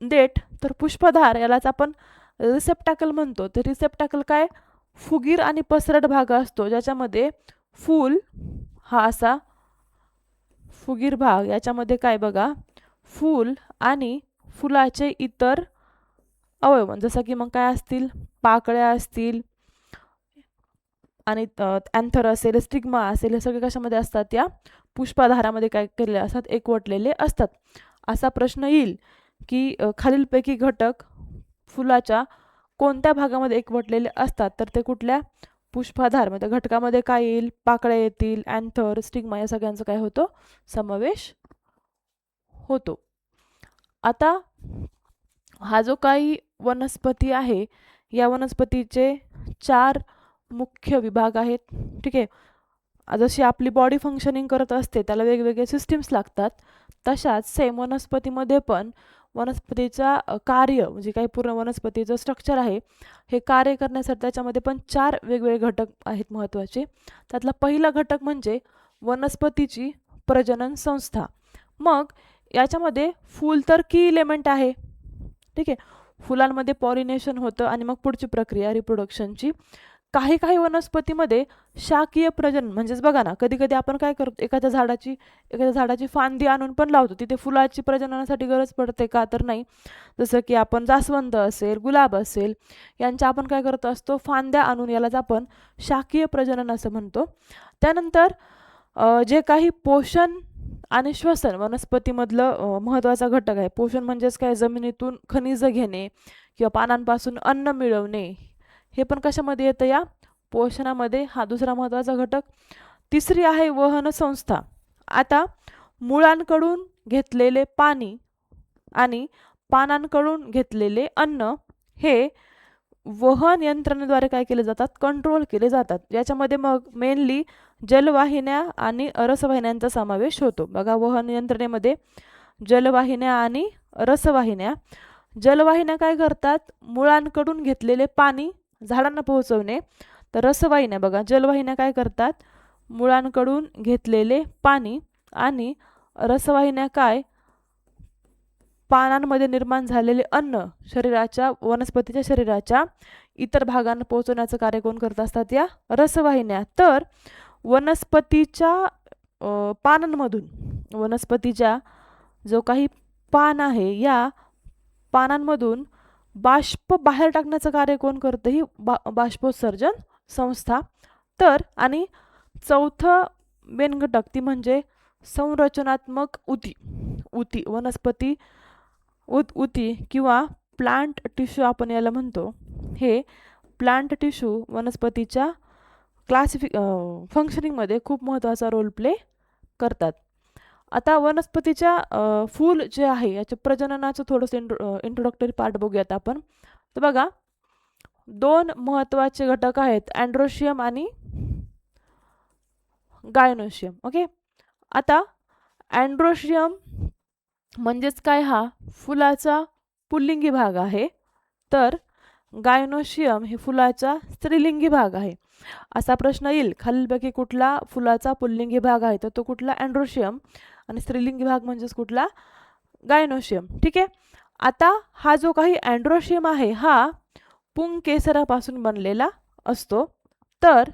देठ. तर पुष्पधार यालाच आपण रिसेप्टॅकल म्हणतो. तर रिसेप्टॅकल काय? फुगीर आणि पसरट भाग असतो ज्याच्यामध्ये फूल हा असा फुगीर भाग, याच्यामध्ये काय बघा, फूल आणि फुलाचे इतर अवयव जसं की मग काय असतील? पाकळ्या असतील आणि अँथर असेल, स्टिग्मा असेल, हे सगळे कशामध्ये असतात? या पुष्पधारामध्ये काय केलेले असतात? एकवटलेले असतात. असा प्रश्न येईल की खालीलपैकी घटक फुलाच्या कोणत्या भागामध्ये एकवटलेले असतात? तर ते कुठल्या? पुष्पधार. म्हणजे घटकामध्ये काय येईल? पाकळ्या येतील, अँथर, स्टिग्मा या सगळ्यांचा काय होतो? समावेश होतो. आता हा जो काही वनस्पती आहे या वनस्पतीचे 4 मुख्य विभाग आहेत. ठीक आहे, जशी आपली बॉडी फंक्शनिंग करत असते त्याला वेगवेगळे सिस्टीम्स लागतात, तशाच सेम वनस्पतीमध्ये पण वनस्पतीचा कार्य म्हणजे काही पूर्ण वनस्पतीचं स्ट्रक्चर आहे हे कार्य करण्यासाठी त्याच्यामध्ये पण 4 वेगवेगळे घटक आहेत महत्त्वाचे. त्यातला पहिला घटक म्हणजे वनस्पतीची प्रजनन संस्था. मग याच्यामध्ये फूल तर की इलेमेंट आहे. ठीक आहे, फुलांमध्ये पॉलिनेशन होतं आणि मग पुढची प्रक्रिया रिप्रोडक्शनची. काही काही वनस्पतीमध्ये शाकीय प्रजनन म्हणजेच बघा ना, कधी कधी आपण काय करतो, एखाद्या झाडाची फांदी आणून पण लावतो, तिथे फुलाची प्रजननासाठी गरज पडते का? तर नाही. जसं की आपण जास्वंद असेल, गुलाब असेल, यांच्या आपण काय करत असतो? फांद्या आणून, यालाच आपण शाकीय प्रजनन असं म्हणतो. त्यानंतर जे काही पोषण आणि श्वसन वनस्पतीमधलं महत्त्वाचा घटक आहे. पोषण म्हणजेच काय? जमिनीतून खनिज घेणे किंवा पानांपासून अन्न मिळवणे, हे पण कशामध्ये येतं? या पोषणामध्ये. हा दुसरा महत्त्वाचा घटक. तिसरी आहे वहन संस्था. आता मुळांकडून घेतलेले पाणी आणि पानांकडून घेतलेले अन्न हे वहन यंत्रणेद्वारे काय केले जातात? कंट्रोल केले जातात. याच्यामध्ये मग मेनली जलवाहिन्या आणि रसवाहिन्यांचा समावेश होतो. बघा, वहन यंत्रणेमध्ये जलवाहिन्या आणि रसवाहिन्या. जलवाहिन्या काय करतात? मुळांकडून घेतलेले पाणी झाडांना पोहोचवणे. तर रसवाहिन्या बघा, जलवाहिन्या काय करतात? मुळांकडून घेतलेले पाणी आणि रसवाहिन्या काय? पानांमध्ये निर्माण झालेले अन्न वनस्पतीच्या शरीराच्या इतर भागांना पोहोचवण्याचं कार्य कोण करत असतात? या रसवाहिन्या. तर वनस्पतीच्या पानांमधून, वनस्पतीच्या जो काही पान आहे या पानांमधून बाष्प बाहेर टाकण्याचं कार्य कोण करतं? ही बाष्पोत्सर्जन संस्था. तर आणि चौथं मेन घटक ती म्हणजे संरचनात्मक ऊती. वनस्पती ऊती किंवा प्लांट टिश्यू आपण याला म्हणतो. हे प्लांट टिश्यू वनस्पतीच्या फंक्शनिंगमध्ये खूप महत्त्वाचा रोल प्ले करतात. आता वनस्पतीच्या फूल जे आहे याच्या प्रजननाचं थोडंसं इंट्रोडक्टरी पार्ट बघूयात आपण. तर बघा, 2 महत्त्वाचे घटक आहेत, अँड्रोशियम आणि गायनोशियम. ओके, आता अँड्रोशियम म्हणजेच काय? हा फुलाचा पुल्लिंगी भाग आहे. तर गायनोशियम हे फुलाचा स्त्रीलिंगी भाग आहे. असा प्रश्न येईल, खालीलपैकी कुठला फुलाचा पुल्लिंगी भाग आहे? तर तो कुठला? अँड्रोशियम. आणि स्त्रीलिंगी भाग म्हणजेच कुठला? गायनोशियम. ठीक आहे. आता हा जो काही अँड्रोशियम आहे हा पुंकेसरापासून बनलेला असतो. तर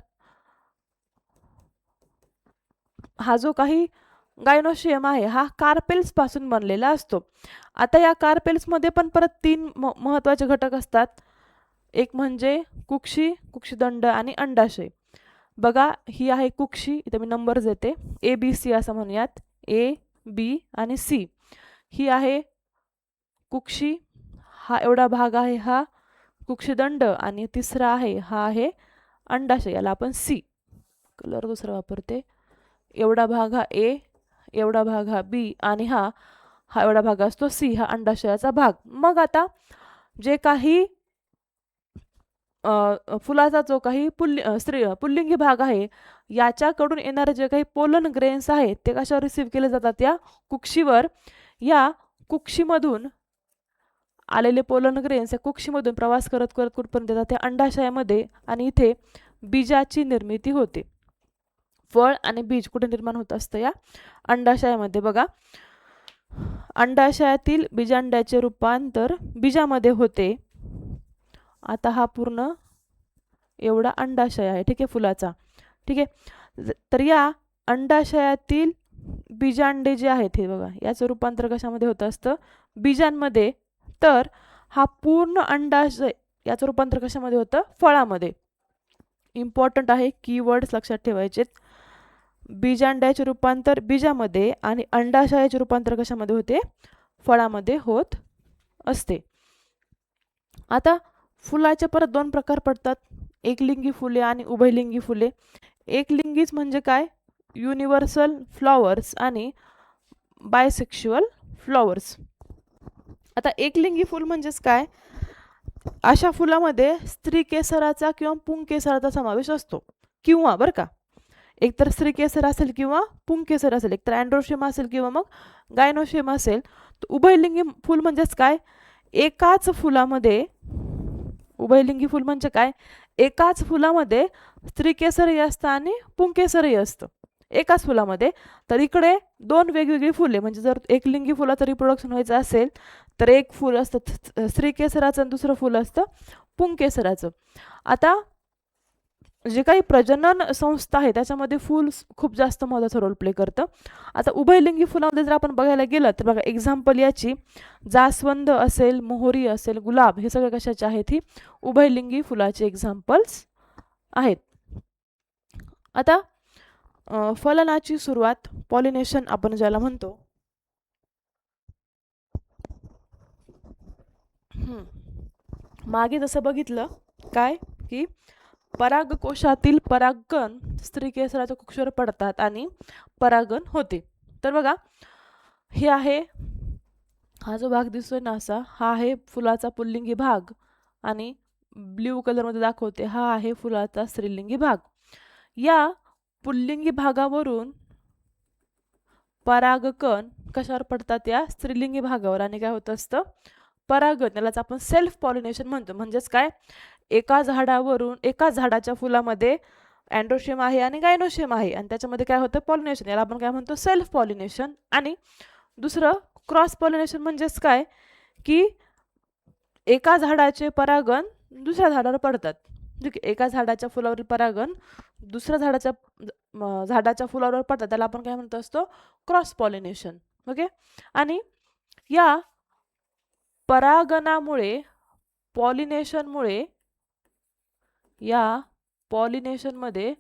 हा जो काही गायनोशियम आहे हा कार्पेल्स पासून बनलेला असतो. आता या कार्पेल्समध्ये पण परत 3 महत्त्वाचे घटक असतात. एक म्हणजे कुक्षी, कुक्षीदंड आणि अंडाशय. बघा ही आहे कुक्षी, इथे मी नंबर्स देते, ए बी सी असं म्हणूयात, ए बी आणि सी. ही आहे कुक्षी, हा एवढा भाग आहे हा कुक्षीदंड, आणि तिसरा आहे हा आहे अंडाशय, याला आपण सी, कलर दुसरा वापरते. एवढा भाग हा ए, एवढा भाग हा बी, आणि हा एवढा भाग असतो सी, हा अंडाशयाचा भाग. मग आता जे काही फुलाचा जो काही पुल्लिंगी भाग आहे याच्याकडून येणारे जे काही पोलन ग्रेन्स आहेत ते कशावर रिसीव्ह केले जातात, या कुक्षीवर. या कुक्षीमधून आलेले पोलन ग्रेन्स या कुक्षीमधून प्रवास करत करत कुठपर्यंत येतात, त्या अंडाशयामध्ये, आणि इथे बीजाची निर्मिती होते. फळ आणि बीज कुठे निर्माण होत असतं, या अंडाशयामध्ये. बघा, अंडाशयातील बीजांड्याचे रूपांतर बीजामध्ये होते. आता हा पूर्ण एवढा अंडाशय आहे, ठीक आहे, फुलाचा. ठीक आहे. तर या अंडाशयातील बीजांडे जे आहेत हे बघा, याचं रूपांतर कशामध्ये होत असतं, बीजांमध्ये. तर हा पूर्ण अंडाशय याचं रूपांतर कशामध्ये होतं, फळामध्ये. इम्पॉर्टंट आहे, कीवर्ड्स लक्षात ठेवायचे. बीजांड्याचे रूपांतर बीजामध्ये आणि अंडाशयाचे रूपांतर कशामध्ये होते, फळामध्ये होत असते. आता फुलाचे परत 2 प्रकार पडतात, एकलिंगी फुले आणि उभयलिंगी फुले. एकलिंगीच म्हणजे काय, युनिव्हर्सल फ्लॉवर्स आणि बायसेक्शुअल फ्लॉवर्स. आता एकलिंगी फुल म्हणजेच काय, अशा फुलामध्ये स्त्रीकेसराचा किंवा पुंकेसराचा समावेश असतो. किंवा बरं का, एकतर स्त्रीकेसर असेल किंवा पुंकेसर असेल, एकतर अँड्रोशियम असेल किंवा मग गायनोशियम असेल. तर उभयलिंगी फुल म्हणजेच काय, एकाच फुलामध्ये, उभयलिंगी फुल म्हणजे काय, एकाच फुलामध्ये स्त्रीकेसरही असतं आणि पुंकेसरही असतं एकाच फुलामध्ये. तर इकडे 2 वेगवेगळी फुले, म्हणजे जर एकलिंगी फुलाचं रिप्रोडक्शन व्हायचं असेल तर एक फुल असतं स्त्रीकेसराचं आणि दुसरं फुल असतं पुंकेसराचं. आता जे काही प्रजनन संस्था आहे त्याच्यामध्ये फूल खूप जास्त महत्त्वाचा रोल प्ले करतं. आता उभयलिंगी फुलामध्ये जर आपण बघायला गेलं तर बघा, एक्झाम्पल याची जास्वंद असेल, मोहरी असेल, गुलाब, हे सगळे कशाचे आहेत, ही उभयलिंगी फुलाचे एक्झाम्पल्स आहेत. आता फलनाची सुरुवात, पॉलिनेशन आपण ज्याला म्हणतो, मागे जसं बघितलं काय, की परागकोशातील परागकण स्त्रीकेसराच्या कुक्षीवर पडतात आणि परागण होते. तर बघा, हे आहे, हा जो भाग दिसतोय ना असा, हा आहे फुलाचा पुल्लिंगी भाग, आणि ब्ल्यू कलरमध्ये दाखवते हा आहे फुलाचा स्त्रीलिंगी भाग. या पुल्लिंगी भागावरून परागकण कशावर पडतात, या स्त्रीलिंगी भागावर, आणि काय होत असतं, परागण. यालाच आपण सेल्फ पॉलिनेशन म्हणतो. म्हणजेच काय, एका झाडावरून, एका झाडाच्या फुलामध्ये अँड्रोशियम आहे आणि गायनोशियम आहे, आणि त्याच्यामध्ये काय होतं, पॉलिनेशन. याला आपण काय म्हणतो, सेल्फ पॉलिनेशन. आणि दुसरं क्रॉस पॉलिनेशन म्हणजेच काय, की एका झाडाचे परागण दुसऱ्या झाडावर पडतात. एका झाडाच्या फुलावरील परागण दुसऱ्या झाडाच्या फुलावर पडतात, त्याला आपण काय म्हणतो असतो, क्रॉस पॉलिनेशन. ओके. आणि या परागणामुळे, पॉलिनेशनमुळे, या पॉलिनेशनमुळे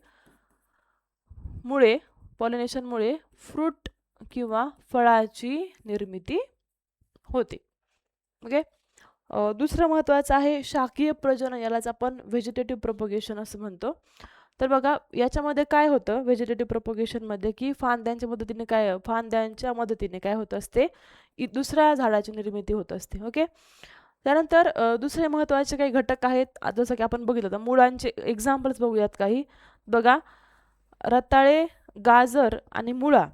फ्रूट किंवा फळाची निर्मिती होते. ओके. दुसरं महत्त्वाचं आहे शाकीय प्रजनन, यालाच आपण व्हेजिटेटिव्ह प्रोपगेशन असं म्हणतो. तर बघा, याच्यामध्ये काय होतं व्हेजिटेटिव्ह प्रोपगेशनमध्ये, की फांद्यांच्या मदतीने काय होत असते, दुसऱ्या झाडाची निर्मिती होत असते. ओके. त्यानंतर दुसरे महत्त्वाचे काही घटक आहेत, जसं की आपण बघितलं तर मुळांचे एक्झाम्पल्स बघूयात काही. बघा, रताळे, गाजर आणि मुळा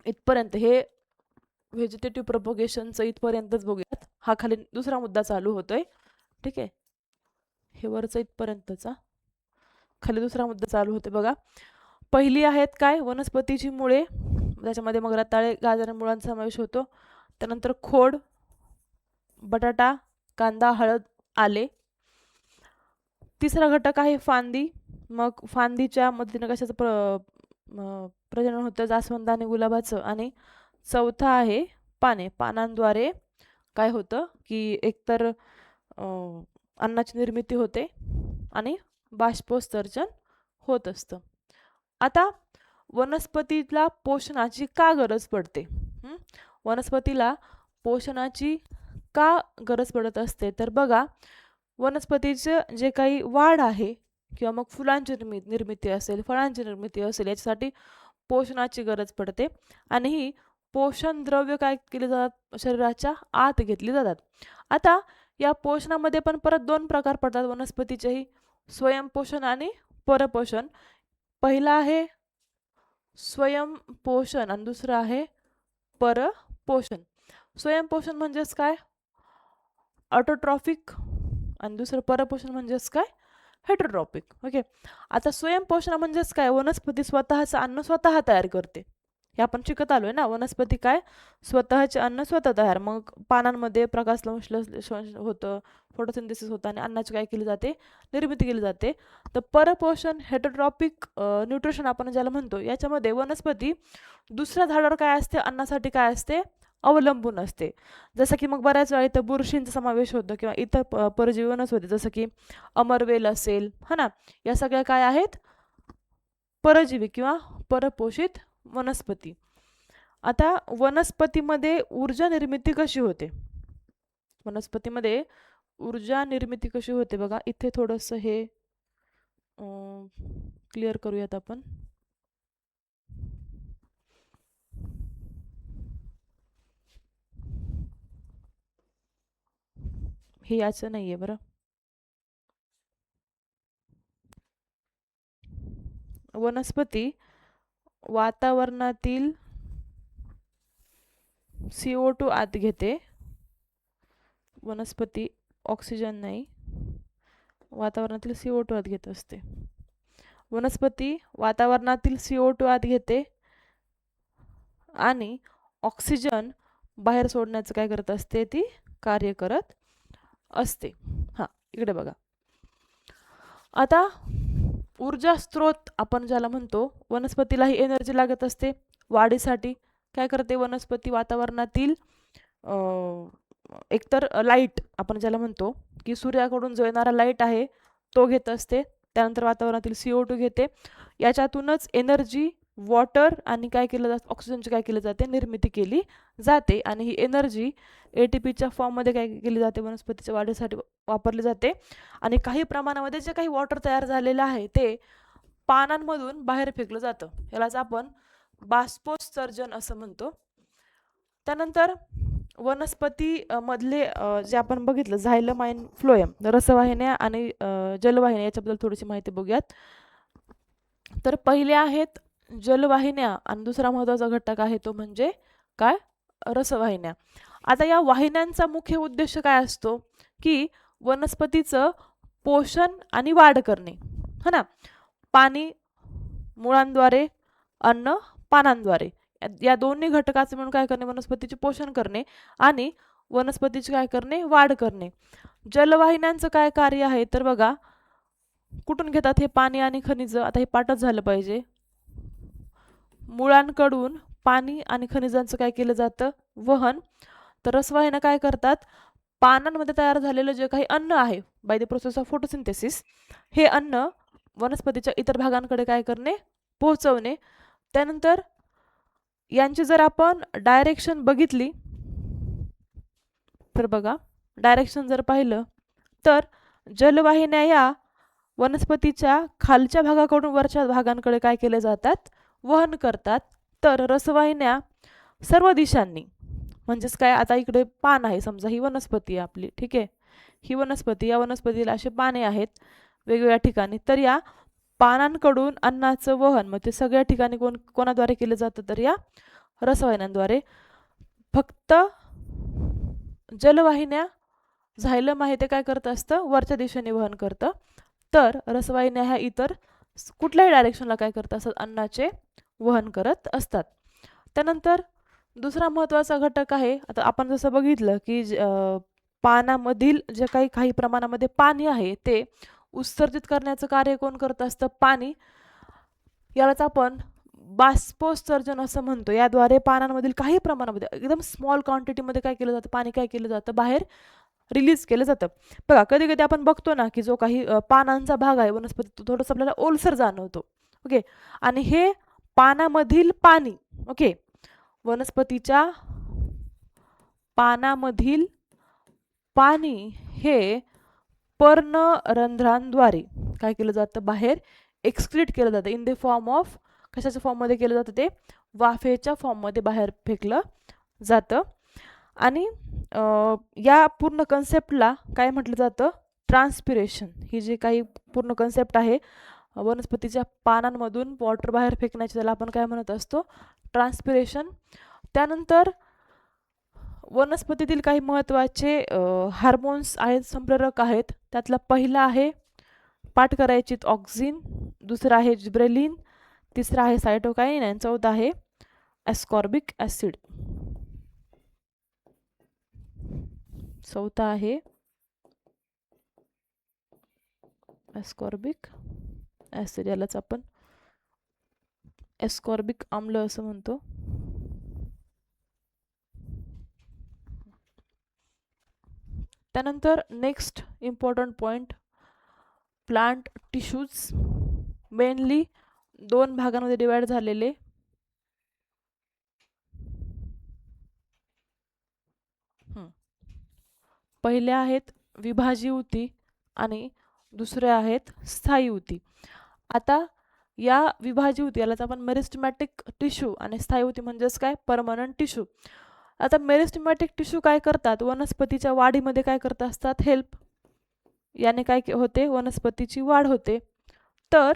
इथपर्यंत हे व्हेजिटेटिव्ह प्रोपगेशनचं इथपर्यंतच बघूयात. हा खाली दुसरा मुद्दा चालू होतोय, ठीक आहे, हे वरचं इथपर्यंतचा, खाली दुसरा मुद्दा चालू होते. बघा, पहिली आहेत काय, वनस्पतीची मुळे, त्याच्यामध्ये मग रताळे, गाजर आणि मुळांचा समावेश होतो. त्यानंतर खोड, बटाटा, कांदा, हळद, आले. तिसरा घटक आहे फांदी. मग फांदीच्या मदतीने कशाचं प्रजनन होतं, जास्वंद आणि गुलाबाचं. आणि चौथा आहे पाने. पानांद्वारे काय होतं की एकतर अन्नाची निर्मिती होते आणि बाष्पोत्सर्जन होत असतं. आता वनस्पतीला पोषणाची का गरज पडते? वनस्पतीला पोषणाची का गरज पडत असते? तर बघा, वनस्पतीचं जे काही वाढ आहे किंवा मग फुलांची निर्मिती असेल, फळांची निर्मिती असेल, याच्यासाठी पोषणाची गरज पडते. आणि ही पोषण द्रव्य काय केली जातात, शरीराच्या आत घेतली जातात. आता या पोषणामध्ये पण परत दोन प्रकार पडतात वनस्पतीचेही, स्वयंपोषण आणि परपोषण. पहिला आहे स्वयंपोषण आणि दुसरं आहे परपोषण. स्वयंपोषण म्हणजेच काय, ऑटोट्रॉफिक, आणि दुसरं परपोषण म्हणजेच काय, हेटरोट्रॉपिक. ओके. आता स्वयंपोषण म्हणजेच काय, वनस्पती स्वतःचं अन्न स्वतः तयार करते. हे आपण शिकत आलोय ना, वनस्पती काय स्वतःचे अन्न स्वतः तयार. मग पानांमध्ये प्रकाशसंश्लेषण होतं, फोटोसिंथेसिस होतं आणि अन्नाची काय केली जाते, निर्मिती केली जाते. तर परपोषण, हेटरोट्रॉपिक न्यूट्रिशन आपण ज्याला म्हणतो, याच्यामध्ये वनस्पती दुसऱ्या झाडावर काय असते, अन्नासाठी काय असते, अवलंबून असते. जसं की मग बऱ्याच वेळा इथं बुरशींचा समावेश होतो किंवा इतर परजीवी वनस्पती जसं की अमरवेल असेल, हा ना, या सगळ्या काय आहेत, परजीवी किंवा परपोषित वनस्पती. आता वनस्पतीमध्ये ऊर्जा निर्मिती कशी होते? वनस्पतीमध्ये ऊर्जा निर्मिती कशी होते बघा, इथे थोडंसं हे क्लिअर करूयात आपण. हे याचं नाहीये बरं. वनस्पती वातावरणातील CO2 आत घेते. वनस्पती ऑक्सिजन नाही, वातावरणातील CO2 आत घेत असते. वनस्पती वातावरणातील CO2 आत घेते आणि ऑक्सिजन बाहेर सोडण्याचं काय करत असते, ती कार्य करत असते. हा, इकडे बघा. आता ऊर्जा स्रोत आपण ज्याला म्हणतो, वनस्पतीलाही एनर्जी लागत असते वाढीसाठी. काय करते वनस्पती, वातावरणातील एकतर लाईट आपण ज्याला म्हणतो की सूर्याकडून जो येणारा लाईट आहे तो घेत असते. त्यानंतर वातावरणातील CO2 घेते. याच्यातूनच एनर्जी, वॉटर आणि काय केलं जातं, ऑक्सिजनची काय केली जाते, निर्मिती केली जाते. आणि ही एनर्जी ATPच्या फॉर्ममध्ये काय केली जाते, वनस्पतीच्या वाढीसाठी वापरली जाते. आणि काही प्रमाणामध्ये जे काही वॉटर तयार झालेलं आहे ते पानांमधून बाहेर फेकलं जातं. यालाच आपण बाष्पोत्सर्जन असं म्हणतो. त्यानंतर वनस्पती मधले जे आपण बघितलं, झायलम आणि फ्लोएम, रसवाहिन्या आणि जलवाहिन्या, याच्याबद्दल थोडीशी माहिती बघूयात. तर पहिले आहेत जलवाहिन्या आणि दुसरा महत्त्वाचा घटक आहे तो म्हणजे काय, रसवाहिन्या. आता या वाहिन्यांचा मुख्य उद्देश काय असतो की वनस्पतीचं पोषण आणि वाढ करणे, है ना. पाणी मुळांद्वारे, अन्न पानांद्वारे, या दोन्ही घटकाचे मिळून काय करणे, वनस्पतीचे पोषण करणे आणि वनस्पतीचे काय करणे, वाढ करणे. जलवाहिन्यांचं काय कार्य आहे तर बघा, कुठून घेतात हे पाणी आणि खनिज. आता हे पाठच झालं पाहिजे. मुळांकडून पाणी आणि खनिजांचं काय केलं जातं, वहन. तर रसवाहिन्या काय करतात, पानांमध्ये तयार झालेलं जे काही अन्न आहे by the process of photosynthesis, हे अन्न वनस्पतीच्या इतर भागांकडे काय करणे, पोहोचवणे. त्यानंतर यांची जर आपण डायरेक्शन बघितली तर बघा, डायरेक्शन जर पाहिलं तर जलवाहिन्या या वनस्पतीच्या खालच्या भागाकडून वरच्या भागांकडे काय केले जातात, वहन करतात. तर रसवाहिन्या सर्व दिशांनी, म्हणजेच काय, आता इकडे पान आहे समजा, ही वनस्पती आहे आपली, ठीक आहे, ही वनस्पती, या वनस्पतीला असे पाने आहेत वेगवेगळ्या ठिकाणी. तर या पानांकडून अन्नाचं वहन मग ते सगळ्या ठिकाणी कोणाद्वारे केलं जातं, तर या रसवाहिन्यांद्वारे. फक्त जलवाहिन्या, झायलम आहे ते काय करत असतं, वरच्या दिशेने वहन करतं. तर रसवाहिन्या ह्या इतर कुठल्याही डायरेक्शनला काय करत असतात, अन्नाचे वहन करत असतात. त्यानंतर दुसरा महत्त्वाचा घटक आहे, आता आपण जसं बघितलं की पानामधील जे काही प्रमाणामध्ये पाणी आहे ते उत्सर्जित करण्याचं कार्य कोण करत असतं? पाणी. यालाच आपण बाष्पोत्सर्जन असं म्हणतो. याद्वारे पानांमधील काही प्रमाणामध्ये एकदम स्मॉल क्वांटिटीमध्ये काय केलं जातं? पाणी काय केलं जातं? बाहेर रिलीज केलं जातं. बघा कधी कधी आपण बघतो ना की जो काही पानांचा भाग आहे वनस्पती तो थोडंसं आपल्याला ओलसर जाणवतो. ओके, आणि हे पानामधील पाणी, ओके, वनस्पतीच्या पानामधील पाणी हे पर्णरंध्रांद्वारे काय केलं जातं? बाहेर एक्सक्रीट केलं जातं इन द फॉर्म ऑफ, कशाच्या फॉर्ममध्ये केलं जातं? ते वाफेच्या फॉर्ममध्ये बाहेर फेकलं जातं. आणि या पूर्ण कन्सेप्टला काय म्हटलं जातं? ट्रान्सपिरेशन. ही जी काही पूर्ण कन्सेप्ट आहे वनस्पतीच्या पानांमधून वॉटर बाहेर फेकण्याची, त्याला आपण काय म्हणत असतो? ट्रान्सपिरेशन. त्यानंतर वनस्पतीतील काही महत्त्वाचे हार्मोन्स आहेत, संप्रेरक आहेत. त्यातला पहिला आहे, पाठ करायची, ऑक्सिन. दुसरा आहे जिब्रेलिन. तिसरा आहे सायटोकाईन. आणि चौथा आहे ॲस्कॉर्बिक ॲसिड. चौथा आहे ॲस्कॉर्बिक ॲसिड. यालाच आपण ॲस्कॉर्बिक आम्ल असं म्हणतो. त्यानंतर next important point, plant tissues mainly दोन भागांमध्ये डिवाइड झालेले. पहिले आहेत विभाजी ऊती आणि दुसरे आहेत स्थायी ऊती. आता या विभाजी ऊती यालाच आपण मेरिस्टेमॅटिक टिश्यू आणि स्थायी ऊती म्हणजेच काय? Permanent tissue. आता मेरिस्टेमॅटिक टिश्यू काय करतात? वनस्पतीच्या वाढीमध्ये काय करत असतात? हेल्प. याने काय होते? वनस्पतीची वाढ होते. तर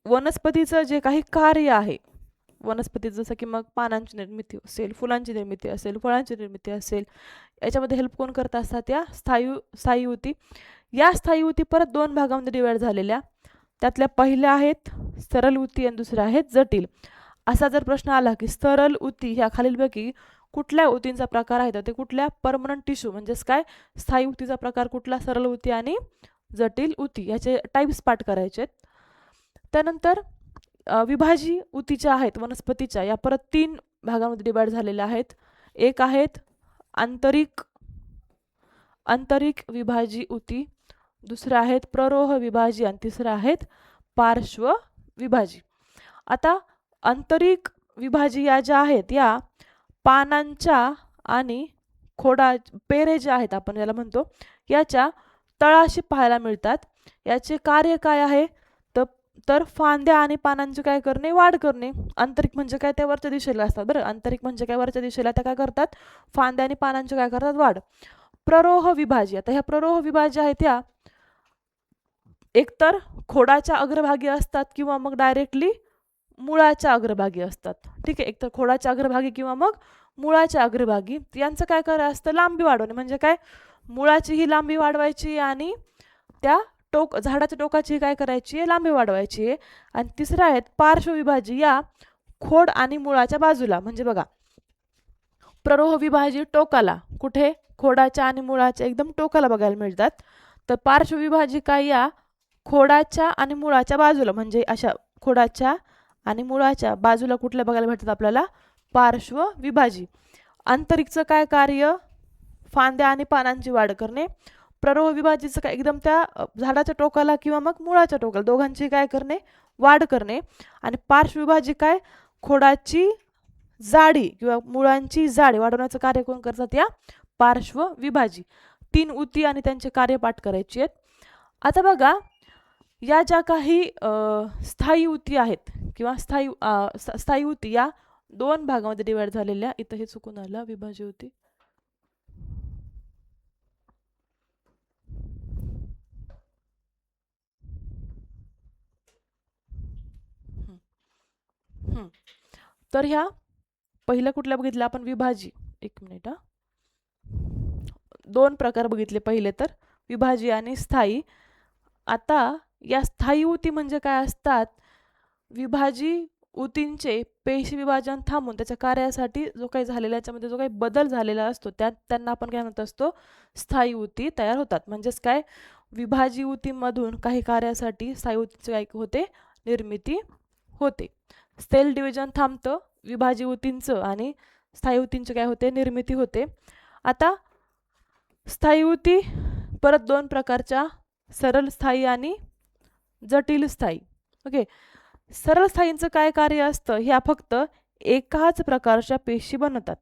वनस्पतीचं जे काही कार्य आहे, वनस्पतीचं जसं की मग पानांची निर्मिती असेल, फुलांची निर्मिती असेल, फळांची निर्मिती असेल, याच्यामध्ये हेल्प कोण करत असतात? या स्थायी ऊती. या स्थायी ऊती परत दोन भागामध्ये डिवाइड झालेल्या. त्यातल्या पहिल्या आहेत सरल ऊती आणि दुसऱ्या आहेत जटिल. असा जर प्रश्न आला की सरल ऊती ह्या खालीलपैकी कुठल्या ऊतींचा प्रकार आहे, तर ते कुठल्या? परमनंट टिश्यू म्हणजेच काय? स्थायी ऊतीचा प्रकार कुठला? सरल ऊती आणि जटिल ऊती. याचे टाईप्स पाठ करायचे आहेत. त्यानंतर विभाजी ऊतीच्या आहेत वनस्पतीच्या, या परत तीन भागांमध्ये डिवाइड झालेल्या आहेत. एक आहेत आंतरिक विभाजी ऊती, दुसऱ्या आहेत प्ररोह विभाजी आणि तिसऱ्या आहेत पार्श्व विभाजी. आता आंतरिक विभाजी या ज्या आहेत या पानांच्या आणि पेरे जे आहेत आपण याला म्हणतो, याच्या तळाशी पाहायला मिळतात. याचे कार्य काय आहे? तर फांद्या आणि पानांची काय करणे? वाढ करणे. आंतरिक म्हणजे काय? त्या वरच्या दिशेला असतात. बरं, आंतरिक म्हणजे काय? वरच्या दिशेला. त्या काय करतात? फांद्या आणि पानांची काय करतात? वाढ. प्ररोह विभाजी, आता ह्या प्ररोह विभाजी आहेत ह्या एकतर खोडाच्या अग्रभागी असतात किंवा मग डायरेक्टली मुळाच्या अग्रभागी असतात. ठीक आहे, एकतर खोडाच्या अग्रभागी किंवा मग मुळाच्या अग्रभागी. यांचं काय करायचं असतं? लांबी वाढवणे. म्हणजे काय? मुळाची ही लांबी वाढवायची आणि त्या झाडाच्या टोकाची काय करायची आहे? लांबी वाढवायची आहे. आणि तिसऱ्या आहेत पार्श्व विभाजी, या खोड आणि मुळाच्या बाजूला. म्हणजे बघा, प्ररोह विभाजी टोकाला, कुठे? खोडाच्या आणि मुळाच्या एकदम टोकाला बघायला मिळतात. तर पार्श्व विभाजी काय? या खोडाच्या आणि मुळाच्या बाजूला. म्हणजे अशा खोडाच्या आणि मुळाच्या बाजूला कुठल्या बघायला भेटतात आपल्याला? पार्श्व विभाजी. आंतरिकचं काय कार्य? फांद्या आणि पानांची वाढ करणे. प्ररोह विभाजीचं काय? एकदम त्या झाडाच्या टोकाला किंवा मग मुळाच्या टोकाला दोघांची काय करणे? वाढ करणे. आणि पार्श्व विभाजी काय? खोडाची जाडी किंवा मुळांची जाडी वाढवण्याचं कार्य कोण करतात? या पार्श्व विभाजी. तीन ऊती आणि त्यांचे कार्य पाठ करायची आहेत. आता बघा, या ज्या काही स्थायी ऊती आहेत किंवा स्थायी ऊती या दोन भागामध्ये डिवाइड झालेल्या. इथं हे चुकून आलं, विभाजी ऊती. तर ह्या पहिल्या कुठल्या बघितल्या आपण? विभाजी. एक मिनिट हा, दोन प्रकार बघितले. पहिले तर विभाजी आणि स्थायी. आता या स्थायी ऊती म्हणजे काय असतात? विभाजी ऊतींचे पेशी विभाजन थांबून त्याच्या कार्यासाठी जो काही झालेला याच्यामध्ये जो काही बदल झालेला असतो त्यांना आपण काय म्हणत असतो, स्थायी ऊती तयार होतात. म्हणजेच काय, विभाजी ऊतीमधून काही कार्यासाठी स्थायी ऊतीची काय होते, निर्मिती होते. सेल डिव्हिजन थांबतं, विभाजी ऊतींचं आणि स्थायी ऊतींची काय होते, निर्मिती होते. आता स्थायी ऊती परत दोन प्रकारच्या, सरळ स्थायी आणि जटिल स्थायी. ओके, सरळ स्थायींचं काय कार्य असतं, ह्या फक्त एकाच प्रकारच्या पेशी बनवतात.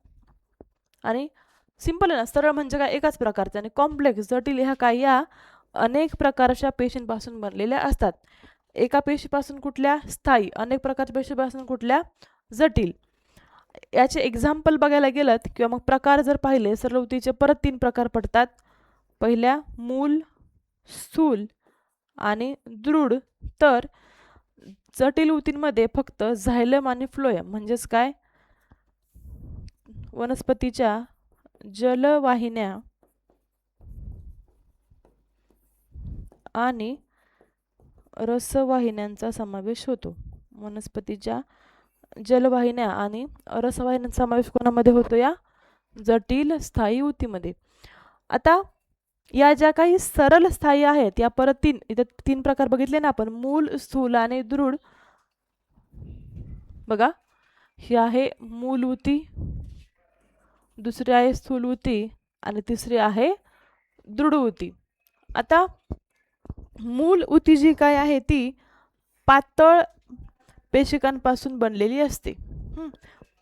आणि सिंपल आहे ना, सरळ म्हणजे काय, एकाच प्रकारच्या. आणि कॉम्प्लेक्स जटिल ह्या काय, या अनेक प्रकारच्या पेशींपासून बनलेल्या असतात. एका पेशीपासून कुठल्या, स्थायी. अनेक प्रकारच्या पेशीपासून कुठल्या, जटिल. याचे एक्झाम्पल बघायला गेलं किंवा मग प्रकार जर पाहिले, सरळ ऊतीचे परत 3 प्रकार पडतात. पहिल्या मूल, स्थूल आणि दृढ. तर जटिल ऊतींमध्ये फक्त झायलम आणि फ्लोएम म्हणजेच काय, वनस्पतीच्या जलवाहिन्या आणि रसवाहिन्यांचा समावेश होतो. वनस्पतीच्या जलवाहिन्या आणि रसवाहिन्यांचा समावेश कोणामध्ये होतो, या जटिल स्थायी ऊतीमध्ये. आता या ज्या काही सरळ स्थायी आहेत, या परत इथे 3 प्रकार बघितले ना आपण, मूल, स्थूल आणि दृढ. बघा, ही आहे मूल ऊती, दुसरी आहे स्थूल ऊती आणि तिसरी आहे दृढ ऊती. आता मूल ऊती जी काय आहे ती पातळ पेशिकांपासून बनलेली असते.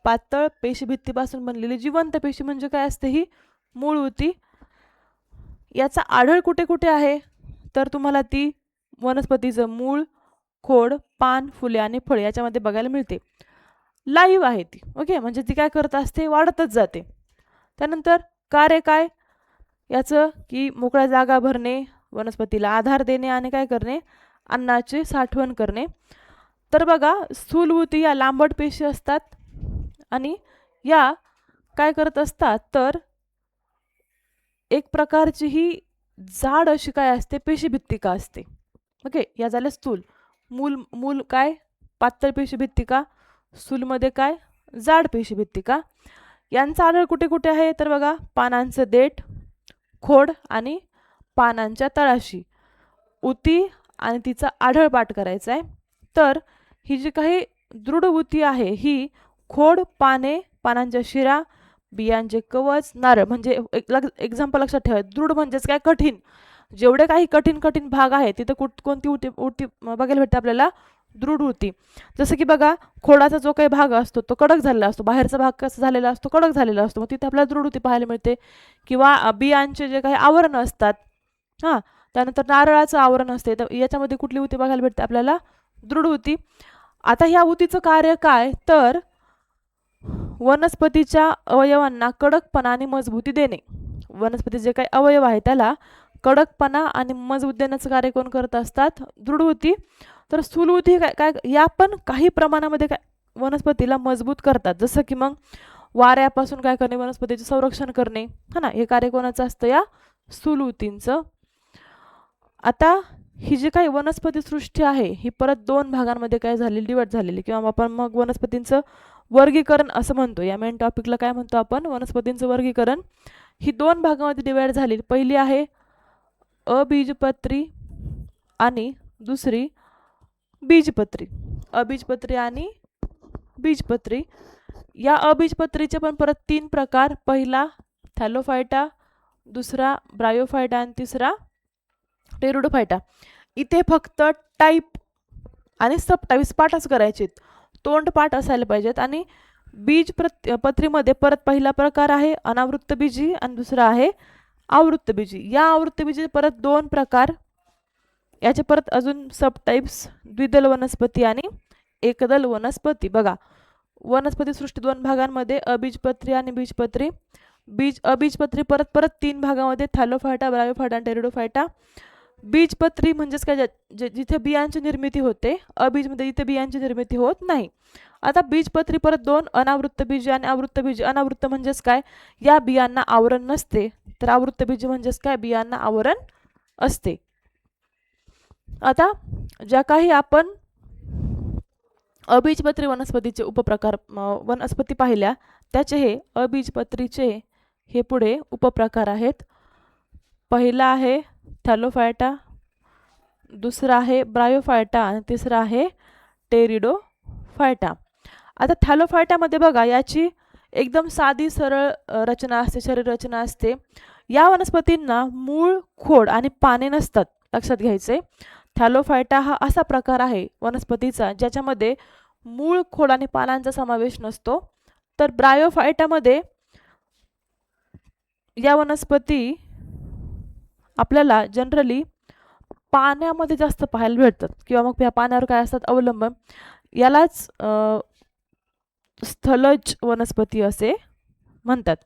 पातळ पेशीभित्तीपासून बनलेली जिवंत पेशी म्हणजे काय असते, ही मूळ ऊती. याचा आढळ कुठे कुठे आहे, तर तुम्हाला ती वनस्पतीचं मूळ, खोड, पान, फुले आणि फळे याच्यामध्ये बघायला मिळते. लाईव्ह आहे ती. ओके, म्हणजे ती काय करत असते, वाढतच जाते. त्यानंतर कार्य काय याचं, की मोकळ्या जागा भरणे, वनस्पतीला आधार देणे आणि काय करणे, अन्नाची साठवण करणे. तर बघा, स्थूल ऊती या लांबट पेशी असतात आणि या काय करत असतात, तर एक प्रकारची ही जाड अशी काय असते, पेशीभित्तिका असते. ओके, या झाल्या स्थूल. मूल काय, पातळ पेशीभित्तिका. स्थूलमध्ये काय, जाड पेशीभित्तिका. यांचा आढळ कुठे कुठे आहे, तर बघा, पानांचं देठ, खोड आणि पानांच्या तळाशी. ऊती आणि तिचा आढळ पाठ करायचा आहे. तर ही जी काही दृढ ऊती आहे, ही खोड, पाने, पानांच्या शिरा, बियांचे कवच, नारळ. म्हणजे एक्झाम्पल लक्षात ठेवा, दृढ म्हणजेच काय, कठीण. जेवढे काही कठीण कठीण भाग आहे तिथे कोणती ऊती बघायला भेटते आपल्याला, दृढ ऊती. जसं की बघा, खोडाचा जो काही भाग असतो तो कडक झालेला असतो, बाहेरचा भाग कसा झालेला असतो, कडक झालेला असतो, मग तिथे आपल्याला दृढ ऊती पाहायला मिळते. किंवा बियांचे जे काही आवरण असतात, त्यानंतर नारळाचं आवरण असते, तर याच्यामध्ये कुठली ऊती बघायला भेटते आपल्याला, दृढ ऊती. आता ह्या ऊतीचं कार्य काय, तर वनस्पतीच्या अवयवांना कडकपणा आणि मजबूती देणे. वनस्पतीचे जे काही अवयव आहे त्याला कडकपणा आणि मजबूत देण्याचं कार्य कोण करत असतात, दृढ ऊती. तर स्थूल ऊती काय, या पण काही प्रमाणामध्ये काय वनस्पतीला मजबूत करतात. जसं की मग वाऱ्यापासून काय करणे, वनस्पतीचे संरक्षण करणे, हे कार्य कोणाचं असतं, या स्थूल ऊतींचं. आता ही जी काही वनस्पती सृष्टी आहे, ही परत 2 भागांमध्ये काय झालेली, डिवाइड झालेली, किंवा आपण मग वनस्पतींचं वर्गीकरण असं म्हणतो. या मेन टॉपिकला काय म्हणतो आपण, वनस्पतींचं वर्गीकरण. ही 2 भागामध्ये डिवाइड झालेली. पहिली आहे अबीजपत्री आणि दुसरी बीजपत्री. अबीजपत्री आणि बीजपत्री. या अबीजपत्रीचे पण परत 3 प्रकार. पहिला थॅलोफायटा, दुसरा ब्रायोफायटा आणि तिसरा टेरुडोफायटा. इथे फक्त टाईप आणि सब टाईप्स पाठच करायचे, तोंड पाठ असायला पाहिजेत. आणि पत्रीमध्ये परत पहिला प्रकार आहे अनावृत्त बीजी आणि दुसरा आहे आवृत्त बीजी. या आवृत्त बीजी परत 2 प्रकार. याचे परत अजून सब टाईप्स, द्विदल वनस्पती आणि एकदल वनस्पती. बघा, वनस्पती सृष्टी 2 भागांमध्ये, अबीजपत्री आणि बीजपत्री. अबीजपत्री परत 3 भागामध्ये, थॅलोफायटा, ब्रायोफायटा आणि टेरिडोफायटा. बीजपत्री म्हणजेच काय, जिथे बियांची निर्मिती होते. अबीजमध्ये जिथे बियांची निर्मिती होत नाही. आता बीजपत्री परत 2, अनावृत्त बीजी आणि आवृत्त बीजी. अनावृत्त म्हणजेच काय, या बियांना आवरण नसते. तर आवृत्त बीजी म्हणजेच काय, बियांना आवरण असते. आता ज्या काही आपण अबीजपत्री वनस्पतीचे उपप्रकार वनस्पती पाहिल्या, त्याचे हे अबीजपत्रीचे हे पुढे उपप्रकार आहेत. पहिला आहे थॅलोफायटा, दुसरा आहे ब्रायोफायटा आणि तिसरा आहे टेरिडोफायटा. आता थॅलोफायटामध्ये बघा, याची एकदम साधी सरळ रचना असते, शरीर रचना असते. या वनस्पतींना मूळ, खोड आणि पाने नसतात, लक्षात घ्यायचे. थॅलोफायटा हा असा प्रकार आहे वनस्पतीचा ज्याच्यामध्ये मूळ, खोड आणि पानांचा समावेश नसतो. तर ब्रायोफायटामध्ये या वनस्पती आपल्याला जनरली पाण्यामध्ये जास्त पाहायला भेटतात किंवा मग या पाण्यावर काय असतात अवलंबन. यालाच स्थलज वनस्पती असे म्हणतात.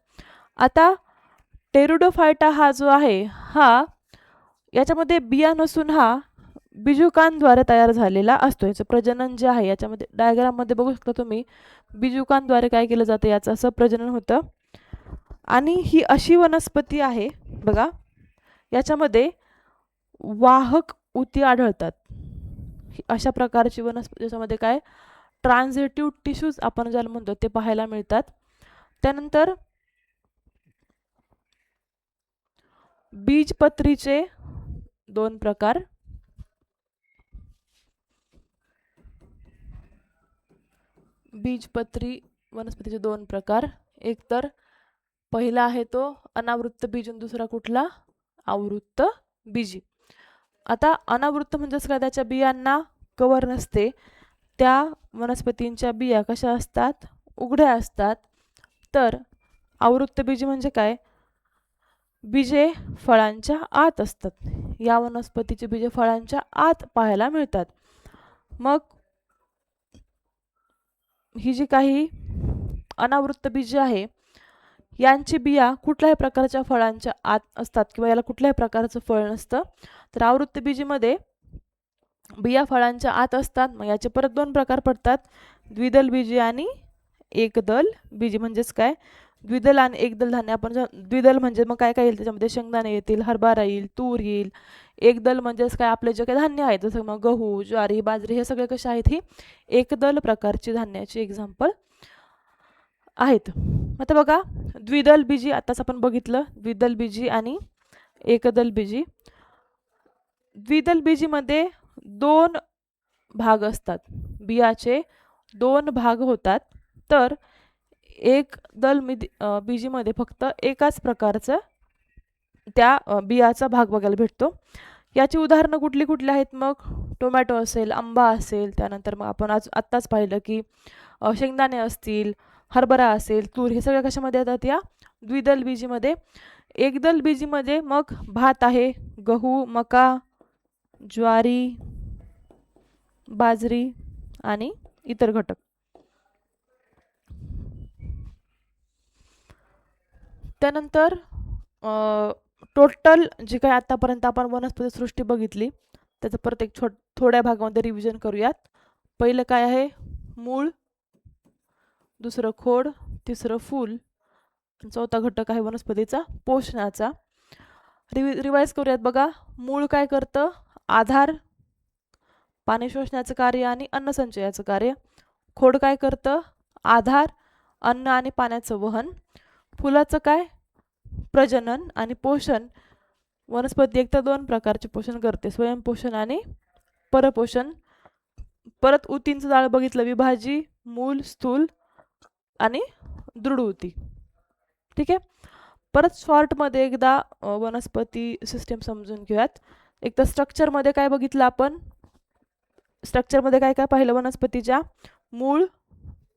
आता टेरिडोफायटा हा जो आहे हा याच्यामध्ये बिया नसून हा बीजुकांद्वारे तयार झालेला असतो. याचं प्रजनन जे आहे याच्यामध्ये डायग्राममध्ये बघू शकता तुम्ही, बीजुकांद्वारे काय केलं जातं, याचं असं प्रजनन होतं. आणि ही अशी वनस्पती आहे बघा, याच्यामध्ये वाहक ऊती आढळतात. अशा प्रकारची वनस्पती ज्याच्यामध्ये काय ट्रान्झिटिव्ह टिश्यूज आपण ज्याला म्हणतो ते पाहायला मिळतात. त्यानंतर बीजपत्रीचे दोन प्रकार. बीजपत्री वनस्पतीचे दोन प्रकार, एक तर पहिला आहे तो अनावृत्त बीज आणि दुसरा कुठला आवृत्त बीजी. आता अनावृत्त म्हणजेच काय, त्याच्या बियांना कवर नसते. त्या वनस्पतींच्या बिया कशा असतात, उघड्या असतात. तर आवृत्त बीजी म्हणजे काय, बीजे फळांच्या आत असतात. या वनस्पतीचे बीजे फळांच्या आत पाहायला मिळतात. मग ही जी काही अनावृत्त बीजे आहे यांची बिया कुठल्याही प्रकारच्या फळांच्या आत असतात किंवा याला कुठल्याही प्रकारचं फळ नसतं. तर आवृत्त बीजीमध्ये बिया फळांच्या आत असतात. मग याचे परत दोन प्रकार पडतात, द्विदल बीजी आणि एकदल बीजी. म्हणजेच काय, द्विदल आणि एकदल धान्य. आपण द्विदल म्हणजे मग काय काय येईल त्याच्यामध्ये, शेंगदाणे येतील, हरभरा येईल, तूर येईल. एकदल म्हणजेच काय, आपले जे काही धान्य आहेत जसं मग गहू, ज्वारी, बाजरी, हे सगळे कसे आहेत, ही एकदल प्रकारची धान्याची एक्झाम्पल आहेत. आता बघा, द्विदल बीजी आताच आपण बघितलं, द्विदल बीजी आणि एकदल बीजी. द्विदल बीजीमध्ये दोन भाग असतात, बियाचे दोन भाग होतात. तर एक दल बीजीमध्ये फक्त एकाच प्रकारचं त्या बियाचा भाग बघायला भेटतो. याची उदाहरणं कुठली कुठली आहेत, मग टोमॅटो असेल, आंबा असेल, त्यानंतर मग आपण आत्ताच पाहिलं की शेंगदाणे असतील, हरभरा असेल, तूर, हे सगळ्या कशामध्ये येतात, या द्विदल बीजीमध्ये. एकदल बीजीमध्ये मग भात आहे, गहू, मका, ज्वारी, बाजरी आणि इतर घटक. त्यानंतर टोटल जी काही आतापर्यंत आपण वनस्पती सृष्टी बघितली त्याचं परत एक थोड्या भागामध्ये रिव्हिजन करूयात. पहिलं काय आहे, मूळ, दुसरं खोड, तिसरं फूल, चौथा घटक आहे वनस्पतीचा पोषणाचा. रिवाइज करूयात बघा. मूळ काय करतं, आधार, पाणी शोषण्याचं कार्य आणि अन्न संचयाचं कार्य. खोड काय करतं, आधार, अन्न आणि पाण्याचं वहन. फुलाचं काय, प्रजनन आणि पोषण. वनस्पती एक तर दोन प्रकारचे पोषण करते, स्वयंपोषण आणि परपोषण. परत ऊतींचं जाळं बघितलं, विभाजी, मूल, स्थूल आणि दृढ ऊती. ठीक आहे. परत शॉर्टमध्ये एकदा वनस्पती सिस्टीम समजून घेऊयात. एक तर स्ट्रक्चरमध्ये काय बघितलं आपण, स्ट्रक्चरमध्ये काय काय पाहिलं, वनस्पतीच्या मूळ,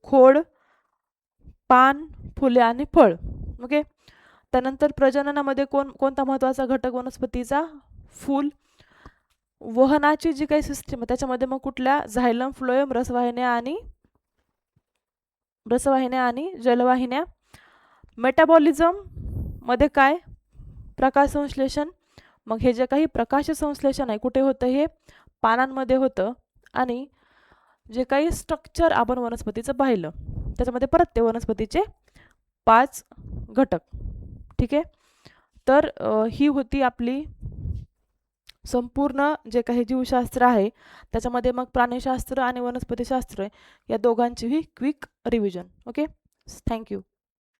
खोड, पान, फुले आणि फळ. ओके. त्यानंतर प्रजननामध्ये कोणता महत्त्वाचा घटक वनस्पतीचा, फूल. वहनाची जी काही सिस्टीम आहे त्याच्यामध्ये मग कुठल्या, झायलम, फ्लोएम, रसवाहिन्या आणि जलवाहिन्या. मेटाबॉलिझम मध्ये काय, प्रकाश संश्लेषण. मग हे जे काही प्रकाश संश्लेषण आहे कुठे होतं, हे पानांमध्ये होतं. आणि जे काही स्ट्रक्चर आपण वनस्पतीचं पाहिलं त्याच्यामध्ये परत ते वनस्पतीचे 5 घटक. ठीक आहे. तर ही होती आपली संपूर्ण जे काही जीवशास्त्र आहे त्याच्यामध्ये मग प्राणीशास्त्र आणि वनस्पतीशास्त्र या दोघांचीही क्विक रिव्हिजन. Okay, thank you.